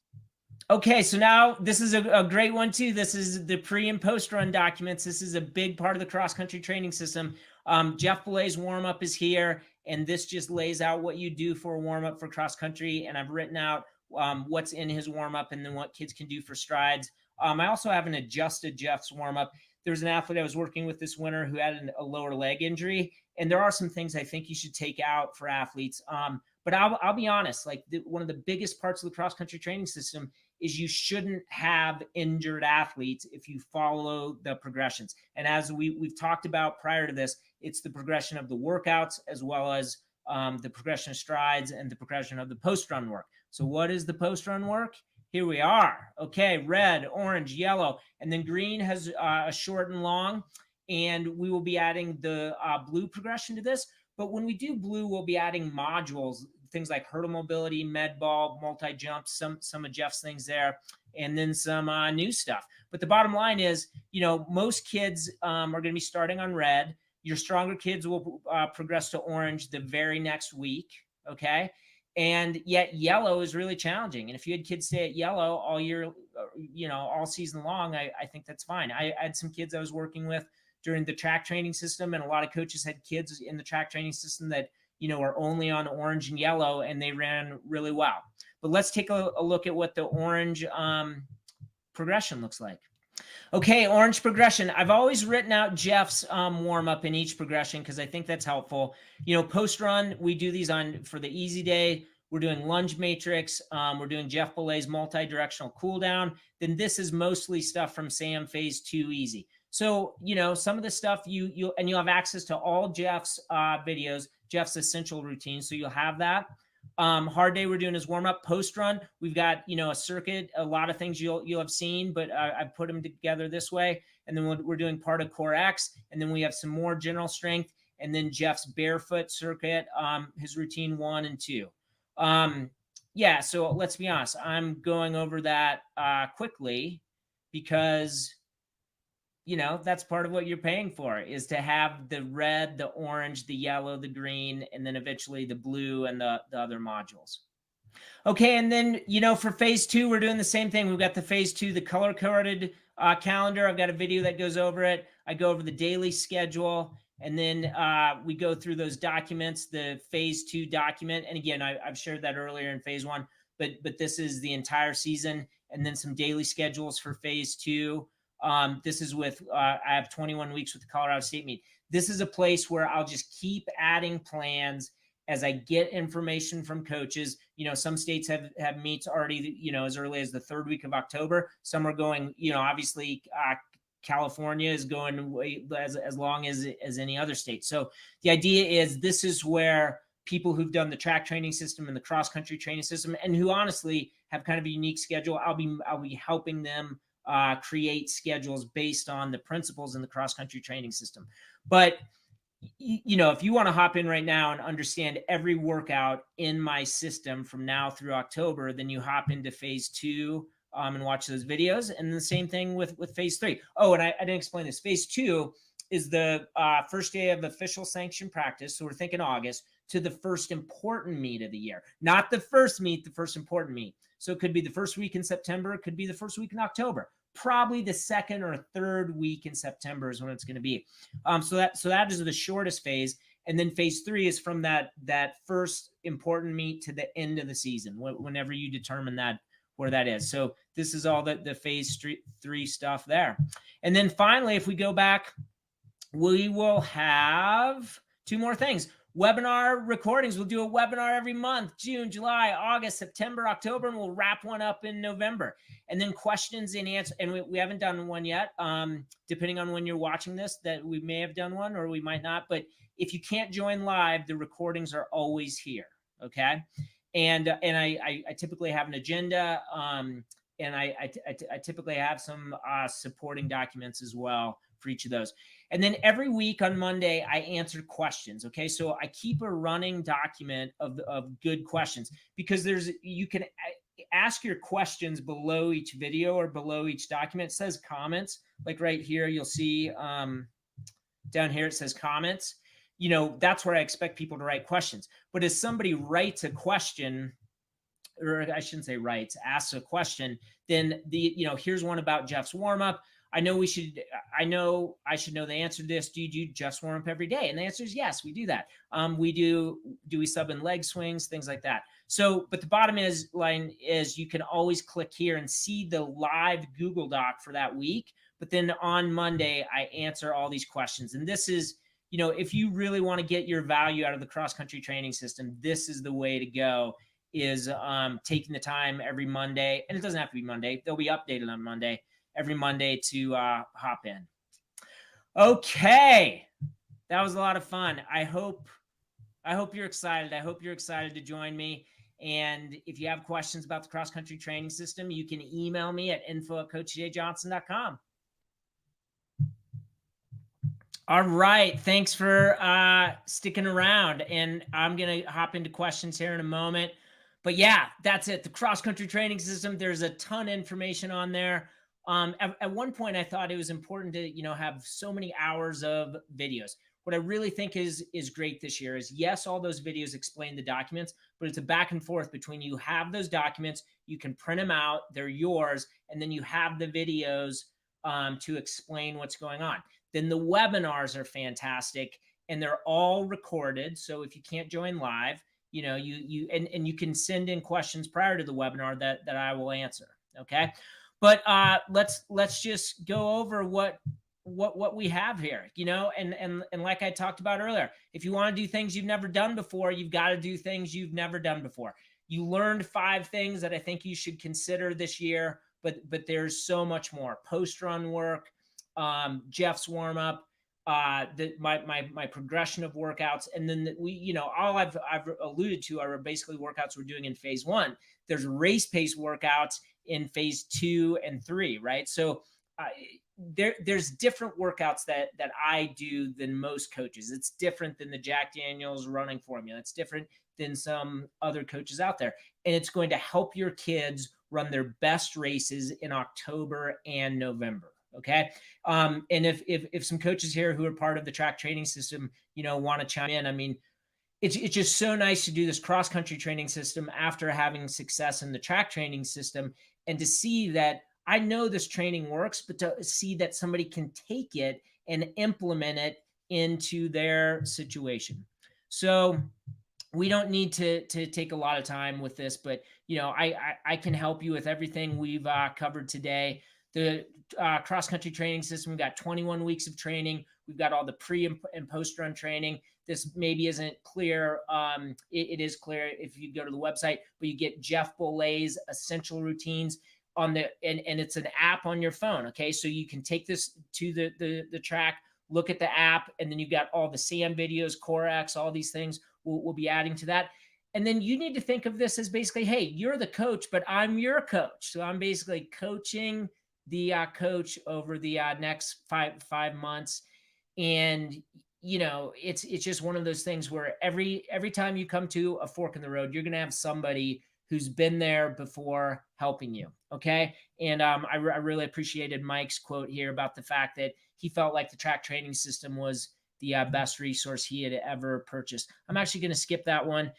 Speaker 1: Okay, so now this is a great one too. This is the pre and post run documents. This is a big part of the cross-country training system. Jeff Boelé's warm-up is here, and this just lays out what you do for a warm-up for cross-country, and I've written out what's in his warm-up and then what kids can do for strides. I also have an adjusted Jeff's warm-up. There's an athlete I was working with this winter who had a lower leg injury, and there are some things I think you should take out for athletes. But I'll be honest, like one of the biggest parts of the cross-country training system is you shouldn't have injured athletes if you follow the progressions. And as we've talked about prior to this, it's the progression of the workouts as well as the progression of strides and the progression of the post-run work. So what is the post-run work? Here we are. Okay, red, orange, yellow, and then green has a short and long. And we will be adding the blue progression to this. But when we do blue, we'll be adding modules, things like hurdle mobility, med ball, multi-jump, some of Jeff's things there, and then some new stuff. But the bottom line is, most kids are going to be starting on red. Your stronger kids will progress to orange the very next week. Okay. And yet yellow is really challenging. And if you had kids stay at yellow all year, all season long, I think that's fine. I had some kids I was working with during the track training system, and a lot of coaches had kids in the track training system that, are only on orange and yellow, and they ran really well. But let's take a look at what the orange progression looks like. Okay, orange progression. I've always written out Jeff's warm-up in each progression because I think that's helpful. Post-run, we do these for the easy day. We're doing lunge matrix. We're doing Jeff Boelé's multi-directional cool down. Then this is mostly stuff from Sam Phase 2 Easy. So, some of the stuff you'll have access to all Jeff's videos, Jeff's essential routine. So you'll have that. Hard day, we're doing his warm up. Post run, we've got a circuit, a lot of things you'll have seen, but I've put them together this way. And then we're doing part of Core X, and then we have some more general strength, and then Jeff's barefoot circuit, his routine 1 and 2. Yeah, so let's be honest, I'm going over that quickly because that's part of what you're paying for, is to have the red, the orange, the yellow, the green, and then eventually the blue and the other modules. Okay, and then, for Phase 2, we're doing the same thing. We've got the Phase 2, the color-coded calendar. I've got a video that goes over it. I go over the daily schedule, and then we go through those documents, the Phase 2 document. And again, I've shared that earlier in Phase 1, but this is the entire season, and then some daily schedules for Phase 2. This is with, I have 21 weeks with the Colorado State meet. This is a place where I'll just keep adding plans as I get information from coaches. Some states have meets already, as early as the 3rd week of October. Some are going, obviously, California is going way, as long as any other state. So the idea is this is where people who've done the track training system and the cross country training system, and who honestly have kind of a unique schedule, I'll be helping them create schedules based on the principles in the cross-country training system. But, if you want to hop in right now and understand every workout in my system from now through October, then you hop into Phase 2 and watch those videos. And the same thing with Phase 3. Oh, and I didn't explain this. Phase 2 is the first day of official sanctioned practice. So we're thinking August, to the first important meet of the year. Not the first meet, the first important meet. So it could be the first week in September. It could be the first week in October. Probably the 2nd or 3rd week in September is when it's going to be. So that is the shortest phase. And then Phase 3 is from that first important meet to the end of the season, whenever you determine that, where that is. So this is all the Phase 3 stuff there. And then finally, if we go back, we will have 2 more things. Webinar recordings. We'll do a webinar every month: June, July, August, September, October, and we'll wrap one up in November. And then questions and answers. And we haven't done one yet. Depending on when you're watching this, that we may have done one or we might not. But if you can't join live, the recordings are always here. Okay. And I typically have an agenda. And I typically have some supporting documents as well for each of those. And then every week on Monday, I answer questions. Okay. So I keep a running document of good questions, because you can ask your questions below each video or below each document. It says comments, like right here, you'll see down here, it says comments. That's where I expect people to write questions. But if somebody writes a question, or I shouldn't say writes, asks a question, then here's one about Jeff's warm-up. I know I should know the answer to this. Do you do Jeff's warm-up every day? And the answer is yes, we do that. Do we sub in leg swings, things like that. So, but the bottom line is you can always click here and see the live Google Doc for that week. But then on Monday, I answer all these questions. And this is, if you really want to get your value out of the cross-country training system, this is the way to go, is taking the time every Monday. And it doesn't have to be Monday. They'll be updated on Monday. Every Monday to hop in. Okay, that was a lot of fun. I hope you're excited. I hope you're excited to join me. And if you have questions about the cross-country training system, you can email me at info@coachjjohnson.com. All right, thanks for sticking around. And I'm going to hop into questions here in a moment. But yeah, that's it. The cross-country training system, there's a ton of information on there. At one point, I thought it was important to, have so many hours of videos. what I really think is great this year is, yes, all those videos explain the documents, but it's a back and forth between, you have those documents, you can print them out, they're yours, and then you have the videos to explain what's going on. Then the webinars are fantastic, and they're all recorded. So if you can't join live, and you can send in questions prior to the webinar that I will answer. Okay. But let's just go over what we have here, and like I talked about earlier, if you want to do things you've never done before, you've got to do things you've never done before. You learned 5 things that I think you should consider this year, but there's so much more. Post run work, Jeff's warm up, my progression of workouts, and then all I've alluded to are basically workouts we're doing in phase 1. There's race pace workouts in phase 2 and 3, right? So there's different workouts that I do than most coaches. It's different than the Jack Daniels running formula. It's different than some other coaches out there, and it's going to help your kids run their best races in October and November. Okay. And if some coaches here who are part of the track training system, want to chime in, I mean, it's just so nice to do this cross country training system after having success in the track training system, and to see that I know this training works, but to see that somebody can take it and implement it into their situation. So we don't need to take a lot of time with this, but I can help you with everything we've covered today. The cross-country training system, we've got 21 weeks of training. We've got all the pre and post-run training. This maybe isn't clear. It is clear if you go to the website, but you get Jeff Boelé's essential routines on and it's an app on your phone. Okay, so you can take this to the track, look at the app, and then you've got all the SAM videos, CoreX, all these things. We'll be adding to that. And then you need to think of this as basically, hey, you're the coach, but I'm your coach. So I'm basically coaching the coach over the next five months. And, it's just one of those things where every time you come to a fork in the road, you're going to have somebody who's been there before helping you. Okay. And I really appreciated Mike's quote here about the fact that he felt like the track training system was the best resource he had ever purchased. I'm actually going to skip that one,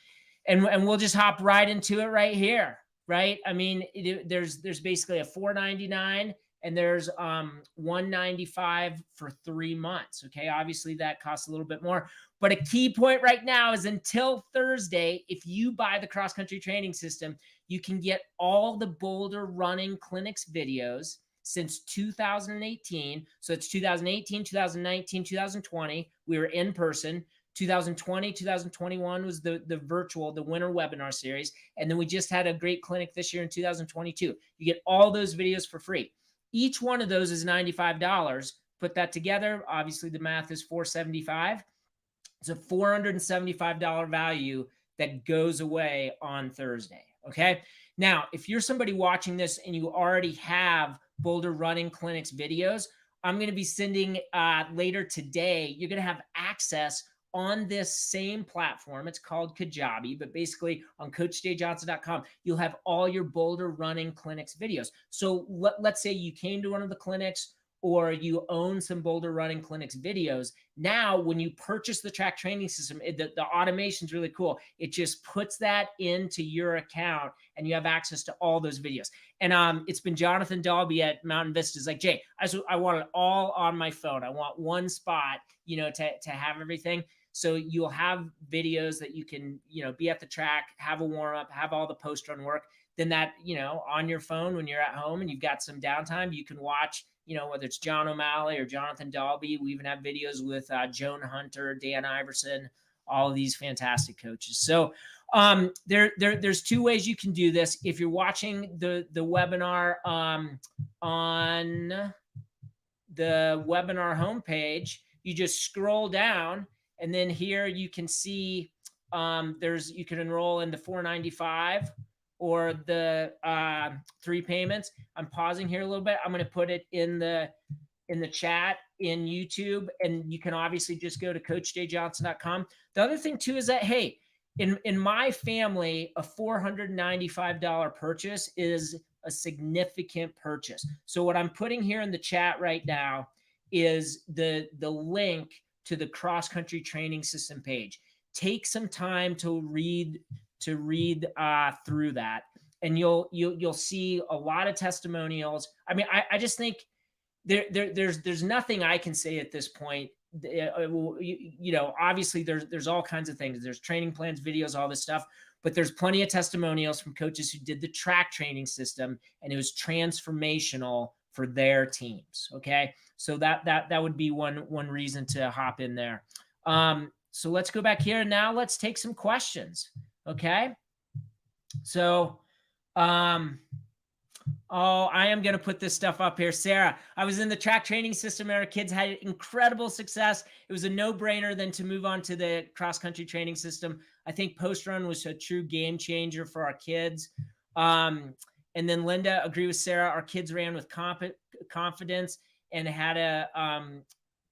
Speaker 1: and we'll just hop right into it right here. Right. I mean, there's basically a $4.99 and there's $195 for 3 months. Okay. Obviously that costs a little bit more, but a key point right now is until Thursday, if you buy the cross country training system, you can get all the Boulder Running Clinics videos since 2018. So it's 2018, 2019, 2020. We were in person. 2020, 2021 was the virtual, the winter webinar series. And then we just had a great clinic this year in 2022. You get all those videos for free. Each one of those is $95. Put that together. Obviously, the math is $475. It's a $475 value that goes away on Thursday. Okay. Now, if you're somebody watching this and you already have Boulder Running Clinics videos, I'm going to be sending later today. You're going to have access on this same platform. It's called Kajabi, but basically on CoachJayJohnson.com, you'll have all your Boulder Running Clinics videos. So let's say you came to one of the clinics, or you own some Boulder Running Clinics videos. Now, when you purchase the track training system, the automation is really cool. It just puts that into your account, and you have access to all those videos. And it's been Jonathan Dalby at Mountain Vista. It's like, Jay, I want it all on my phone. I want one spot, to have everything. So you'll have videos that you can, be at the track, have a warm up, have all the post run work. Then that, on your phone when you're at home and you've got some downtime, you can watch, whether it's John O'Malley or Jonathan Dalby. We even have videos with Joan Hunter, Dan Iverson, all of these fantastic coaches. So there's 2 ways you can do this. If you're watching the webinar on the webinar homepage, you just scroll down, and then here you can see you can enroll in the $495 or the 3 payments. I'm pausing here a little bit. I'm going to put it in the chat in YouTube, and you can obviously just go to CoachJayJohnson.com. The other thing too is that, hey, in my family, a $495 purchase is a significant purchase. So what I'm putting here in the chat right now is the link to the cross country training system page. Take some time to read through that, and you'll see a lot of testimonials. I mean, I just think there's nothing I can say at this point. Obviously there's all kinds of things. There's training plans, videos, all this stuff, but there's plenty of testimonials from coaches who did the track training system, and it was transformational for their teams. Okay, so that would be one reason to hop in there. So let's go back here now. Let's take some questions. Okay, so I am going to put this stuff up here. Sarah, I was in the track training system. Our kids had incredible success. It was a no-brainer then to move on to the cross-country training system. I think post-run was a true game changer for our kids. And then Linda, agree with Sarah. Our kids ran with confidence and had a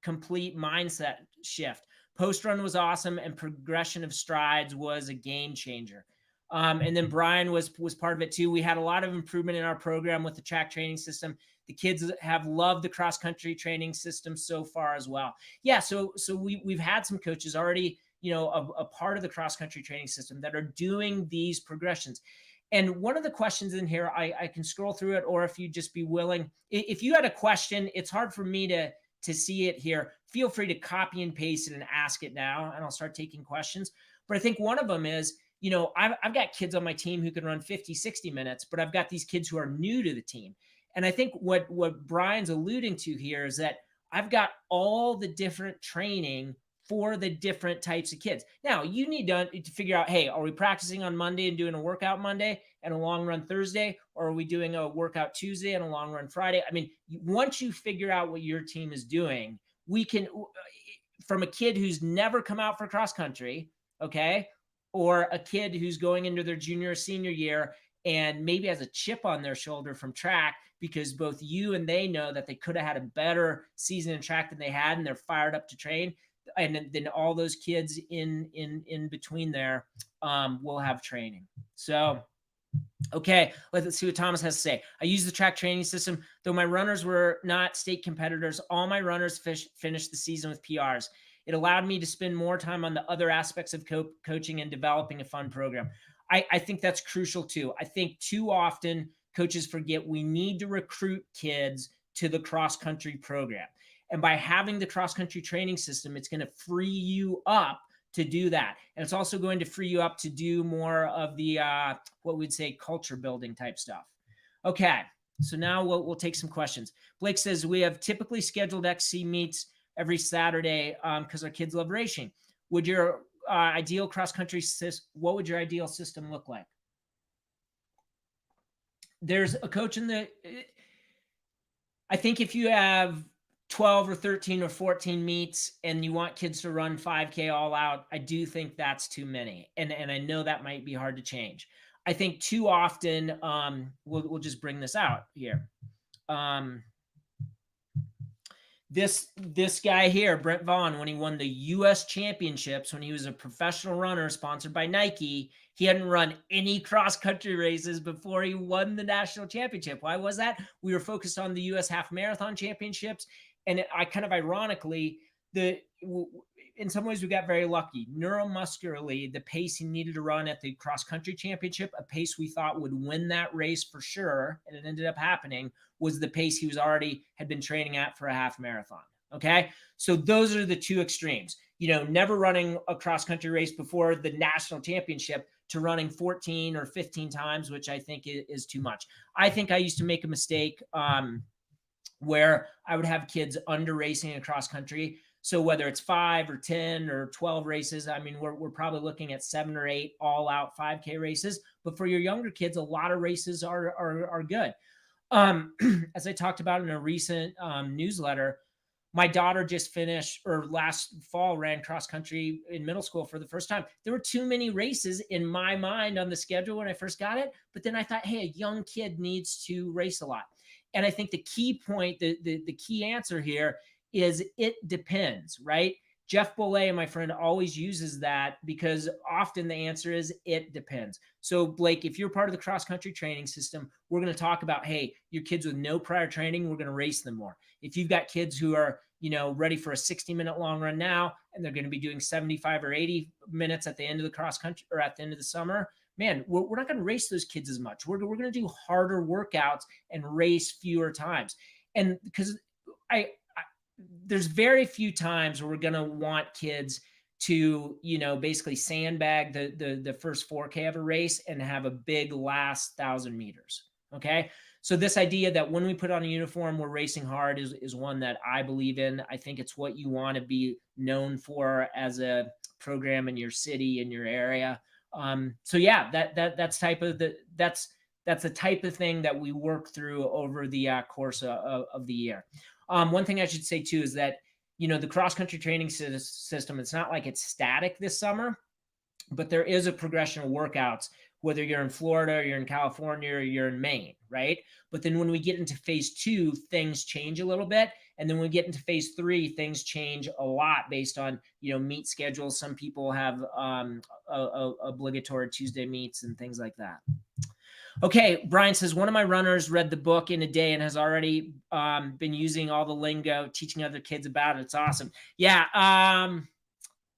Speaker 1: complete mindset shift. Post-run was awesome, and progression of strides was a game changer. And then Brian was part of it too. We had a lot of improvement in our program with the track training system. The kids have loved the cross country training system so far as well. Yeah, so we've had some coaches already, a part of the cross country training system that are doing these progressions. And one of the questions in here, I can scroll through it, or if you just be willing, if you had a question, it's hard for me to see it here. Feel free to copy and paste it and ask it now, and I'll start taking questions. But I think one of them is, I've got kids on my team who can run 50, 60 minutes, but I've got these kids who are new to the team. And I think what Brian's alluding to here is that I've got all the different training for the different types of kids. Now, you need to figure out, hey, are we practicing on Monday and doing a workout Monday and a long run Thursday? Or are we doing a workout Tuesday and a long run Friday? I mean, once you figure out what your team is doing, we can, from a kid who's never come out for cross country, okay, or a kid who's going into their junior or senior year and maybe has a chip on their shoulder from track because both you and they know that they could have had a better season in track than they had, and they're fired up to train. And then all those kids in between there will have training. So, okay, let's see what Thomas has to say. I use the track training system. Though my runners were not state competitors, all my runners finished the season with PRs. It allowed me to spend more time on the other aspects of coaching and developing a fun program. I think that's crucial too. I think too often coaches forget we need to recruit kids to the cross-country program. And by having the cross-country training system, it's going to free you up to do that. And it's also going to free you up to do more of the, what we'd say, culture building type stuff. Okay, so now we'll take some questions. Blake says, we have typically scheduled XC meets every Saturday because our kids love racing. Would your ideal cross-country what would your ideal system look like? There's a coach I think if you have 12 or 13 or 14 meets and you want kids to run 5K all out, I do think that's too many. And I know that might be hard to change. I think too often, we'll just bring this out here. This guy here, Brent Vaughn, when he won the U.S. championships, when he was a professional runner sponsored by Nike, he hadn't run any cross-country races before he won the national championship. Why was that? We were focused on the U.S. half marathon championships. And I kind of ironically, in some ways we got very lucky. Neuromuscularly, the pace he needed to run at the cross-country championship, a pace we thought would win that race for sure, and it ended up happening, was the pace he had been training at for a half marathon. Okay, so those are the two extremes. Never running a cross-country race before the national championship to running 14 or 15 times, which I think is too much. I think I used to make a mistake where I would have kids under racing in cross country. So whether it's 5 or 10 or 12 races, I mean, we're probably looking at 7 or 8 all out 5K races. But for your younger kids, a lot of races are good. As I talked about in a recent newsletter, my daughter just finished, or last fall, ran cross country in middle school for the first time. There were too many races in my mind on the schedule when I first got it. But then I thought, hey, a young kid needs to race a lot. And I think the key point, the key answer here is it depends, right? Jeff Boelé, my friend, always uses that because often the answer is it depends. So Blake, if you're part of the cross-country training system, we're going to talk about, hey, your kids with no prior training, we're going to race them more. If you've got kids who are, ready for a 60-minute long run now, and they're going to be doing 75 or 80 minutes at the end of the cross-country or at the end of the summer, man, we're not going to race those kids as much. We're going to do harder workouts and race fewer times. And because there's very few times where we're going to want kids to, basically sandbag the first 4K of a race and have a big last 1,000 meters. Okay. So this idea that when we put on a uniform, we're racing hard is one that I believe in. I think it's what you want to be known for as a program in your city, in your area. So yeah, that's the type of thing that we work through over the course of the year. One thing I should say too is that, the cross-country training system, it's not like it's static this summer, but there is a progression of workouts, whether you're in Florida or you're in California or you're in Maine, right? But then when we get into phase 2, things change a little bit. And then when we get into phase 3, things change a lot based on, meet schedules. Some people have obligatory Tuesday meets and things like that. Okay, Brian says, one of my runners read the book in a day and has already been using all the lingo, teaching other kids about it. It's awesome. Yeah, I'm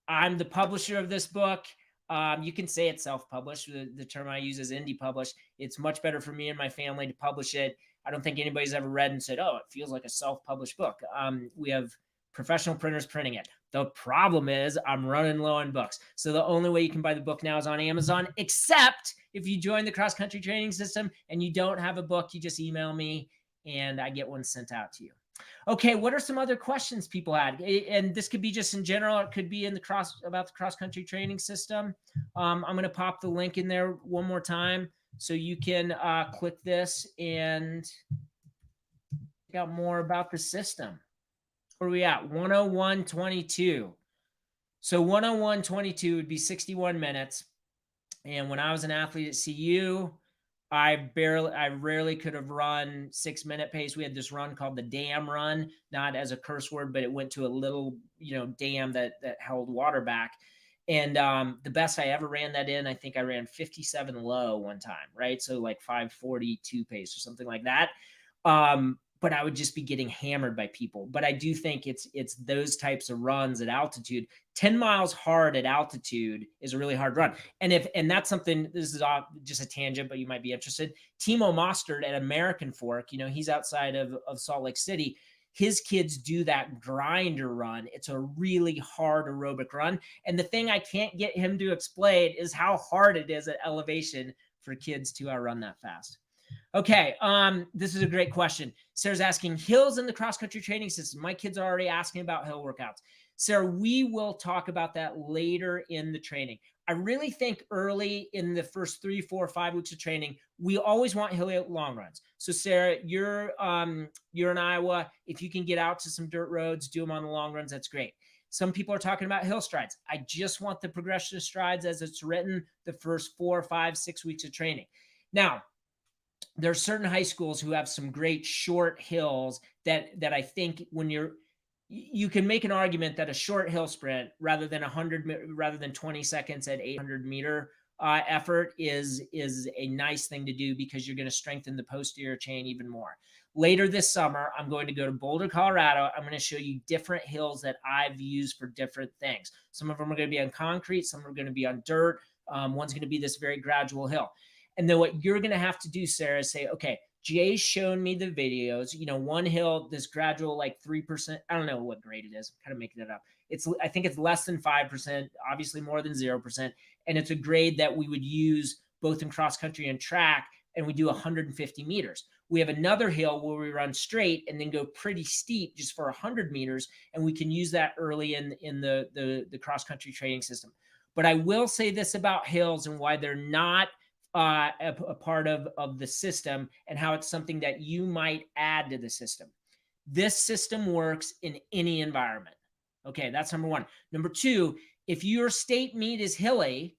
Speaker 1: the publisher of this book. You can say it's self-published. The term I use is indie published. It's much better for me and my family to publish it. I don't think anybody's ever read and said, oh, it feels like a self-published book. We have professional printers printing it. The problem is I'm running low on books. So the only way you can buy the book now is on Amazon, except if you join the cross-country training system and you don't have a book, you just email me and I get one sent out to you. Okay, what are some other questions people had? And this could be just in general. It could be about the cross-country training system. I'm going to pop the link in there one more time so you can click this and check out more about the system. Where are we at? 101.22. So 101.22 would be 61 minutes. And when I was an athlete at CU, I rarely could have run 6-minute pace. We had this run called the dam run, not as a curse word, but it went to a little, dam that held water back. And the best I ever ran that in, I think I ran 57 low one time, right? So like 5:42 pace or something like that. But I would just be getting hammered by people. But I do think it's those types of runs at altitude. 10 miles hard at altitude is a really hard run. And that's something, this is just a tangent, but you might be interested. Timo Mostert at American Fork, he's outside of Salt Lake City. His kids do that grinder run. It's a really hard aerobic run. And the thing I can't get him to explain is how hard it is at elevation for kids to run that fast. Okay, this is a great question. Sarah's asking, hills in the cross-country training system. My kids are already asking about hill workouts. Sarah, we will talk about that later in the training. I really think early in the first 3, 4, 5 weeks of training, we always want hill long runs. So Sarah, you're in Iowa. If you can get out to some dirt roads, do them on the long runs, that's great. Some people are talking about hill strides. I just want the progression of strides as it's written the first 4, 5, 6 weeks of training. Now, there are certain high schools who have some great short hills that I think when you can make an argument that a short hill sprint rather than 20 seconds at 800 meter effort is a nice thing to do because you're going to strengthen the posterior chain even more. Later this summer, I'm going to go to Boulder, Colorado. I'm going to show you different hills that I've used for different things. Some of them are going to be on concrete. Some are going to be on dirt. One's going to be this very gradual hill. And then what you're going to have to do, Sarah, is say, okay, Jay's shown me the videos, one hill, this gradual, like 3%. I don't know what grade it is. I'm kind of making it up. I think it's less than 5%, obviously more than 0%. And it's a grade that we would use both in cross country and track. And we do 150 meters. We have another hill where we run straight and then go pretty steep just for 100 meters. And we can use that early in the cross country training system. But I will say this about hills and why they're not a part of the system and how it's something that you might add to the system. This system works in any environment. Okay, that's number one. Number two, if your state meet is hilly,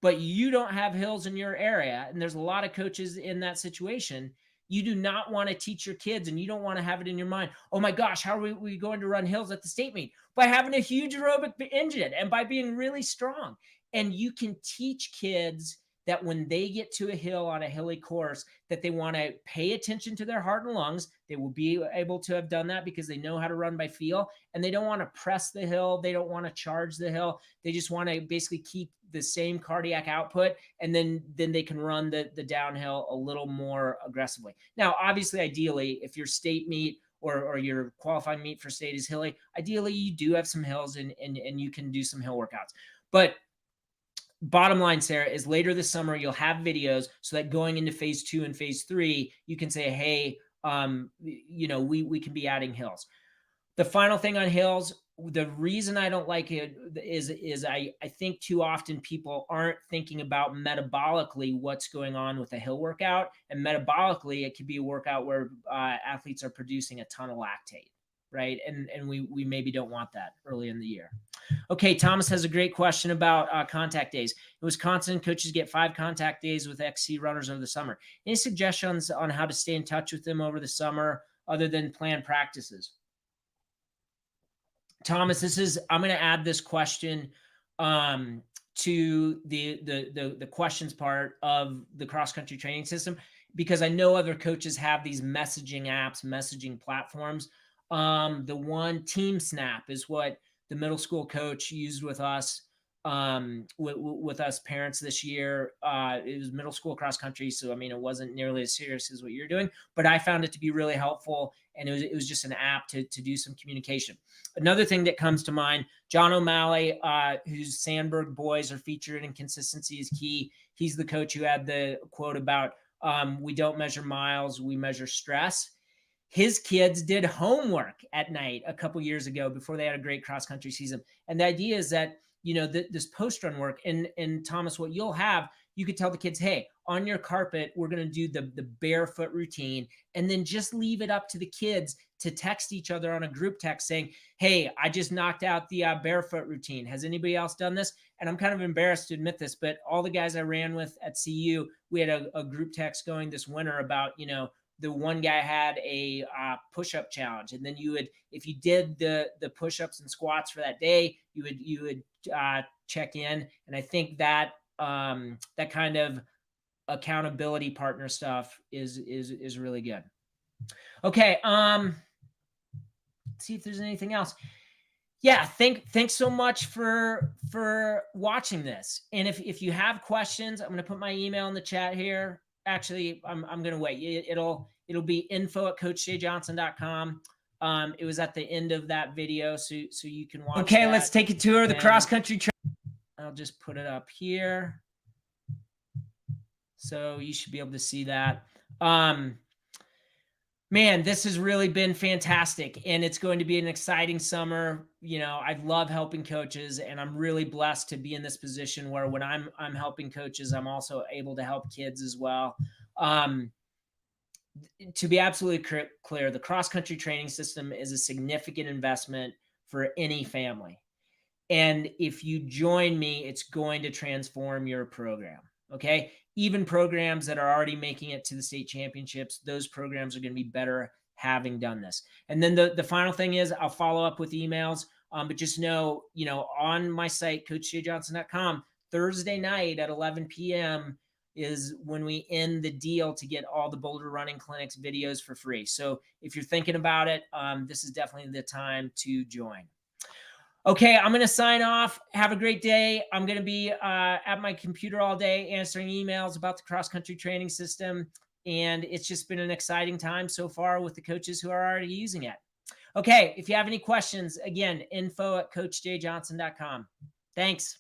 Speaker 1: but you don't have hills in your area, and there's a lot of coaches in that situation, You do not want to teach your kids, and you don't want to have it in your mind, oh my gosh, how are we going to run hills at the state meet? By having a huge aerobic engine and by being really strong. And you can teach kids that when they get to a hill on a hilly course, that they want to pay attention to their heart and lungs. They will be able to have done that because they know how to run by feel, and they don't want to press the hill. They don't want to charge the hill. They just want to basically keep the same cardiac output, and then they can run the downhill a little more aggressively. Now, obviously, ideally, if your state meet or your qualifying meet for state is hilly, ideally you do have some hills and you can do some hill workouts. But bottom line, Sarah, is later this summer, you'll have videos so that going into phase 2 and phase 3, you can say, hey, we can be adding hills. The final thing on hills, the reason I don't like it is I think too often people aren't thinking about metabolically what's going on with a hill workout. And metabolically, it could be a workout where athletes are producing a ton of lactate, right? And we maybe don't want that early in the year. Okay, Thomas has a great question about contact days. In Wisconsin, coaches get 5 contact days with XC runners over the summer. Any suggestions on how to stay in touch with them over the summer other than planned practices? Thomas, I'm going to add this question to the questions part of the cross-country training system, because I know other coaches have these messaging apps, messaging platforms. The one Team Snap is what the middle school coach used with us, with us parents this year. It was middle school cross country, so I mean, it wasn't nearly as serious as what you're doing, but I found it to be really helpful, and it was just an app to do some communication. Another thing that comes to mind, John O'Malley, whose Sandberg boys are featured in Consistency is Key. He's the coach who had the quote about we don't measure miles, we measure stress. His kids did homework at night a couple years ago before they had a great cross-country season. And the idea is that, this post-run work, and Thomas, what you'll have, you could tell the kids, hey, on your carpet, we're going to do the barefoot routine, and then just leave it up to the kids to text each other on a group text saying, hey, I just knocked out the barefoot routine. Has anybody else done this? And I'm kind of embarrassed to admit this, but all the guys I ran with at CU, we had a group text going this winter about, the one guy had a push-up challenge, and then you would, if you did the push-ups and squats for that day, you would check in. And I think that that kind of accountability partner stuff is really good. Okay, let's see if there's anything else. Yeah, thanks so much for watching this. And if you have questions, I'm going to put my email in the chat here. Actually, I'm going to wait. It'll be info@coachjjohnson.com. It was at the end of that video, so you can watch. Okay, let's take a tour of the cross country track. I'll just put it up here, so you should be able to see that. Man, this has really been fantastic, and it's going to be an exciting summer. I love helping coaches, and I'm really blessed to be in this position where when I'm helping coaches, I'm also able to help kids as well. To be absolutely clear, the cross-country training system is a significant investment for any family. And if you join me, it's going to transform your program. Okay. Even programs that are already making it to the state championships, those programs are going to be better having done this. And then the final thing is I'll follow up with emails, but just know, on my site, coachjjohnson.com, Thursday night at 11 p.m. is when we end the deal to get all the Boulder Running Clinics videos for free. So if you're thinking about it, this is definitely the time to join. Okay, I'm going to sign off. Have a great day. I'm going to be at my computer all day answering emails about the cross-country training system. And it's just been an exciting time so far with the coaches who are already using it. Okay, if you have any questions, again, info@coachjjohnson.com. Thanks.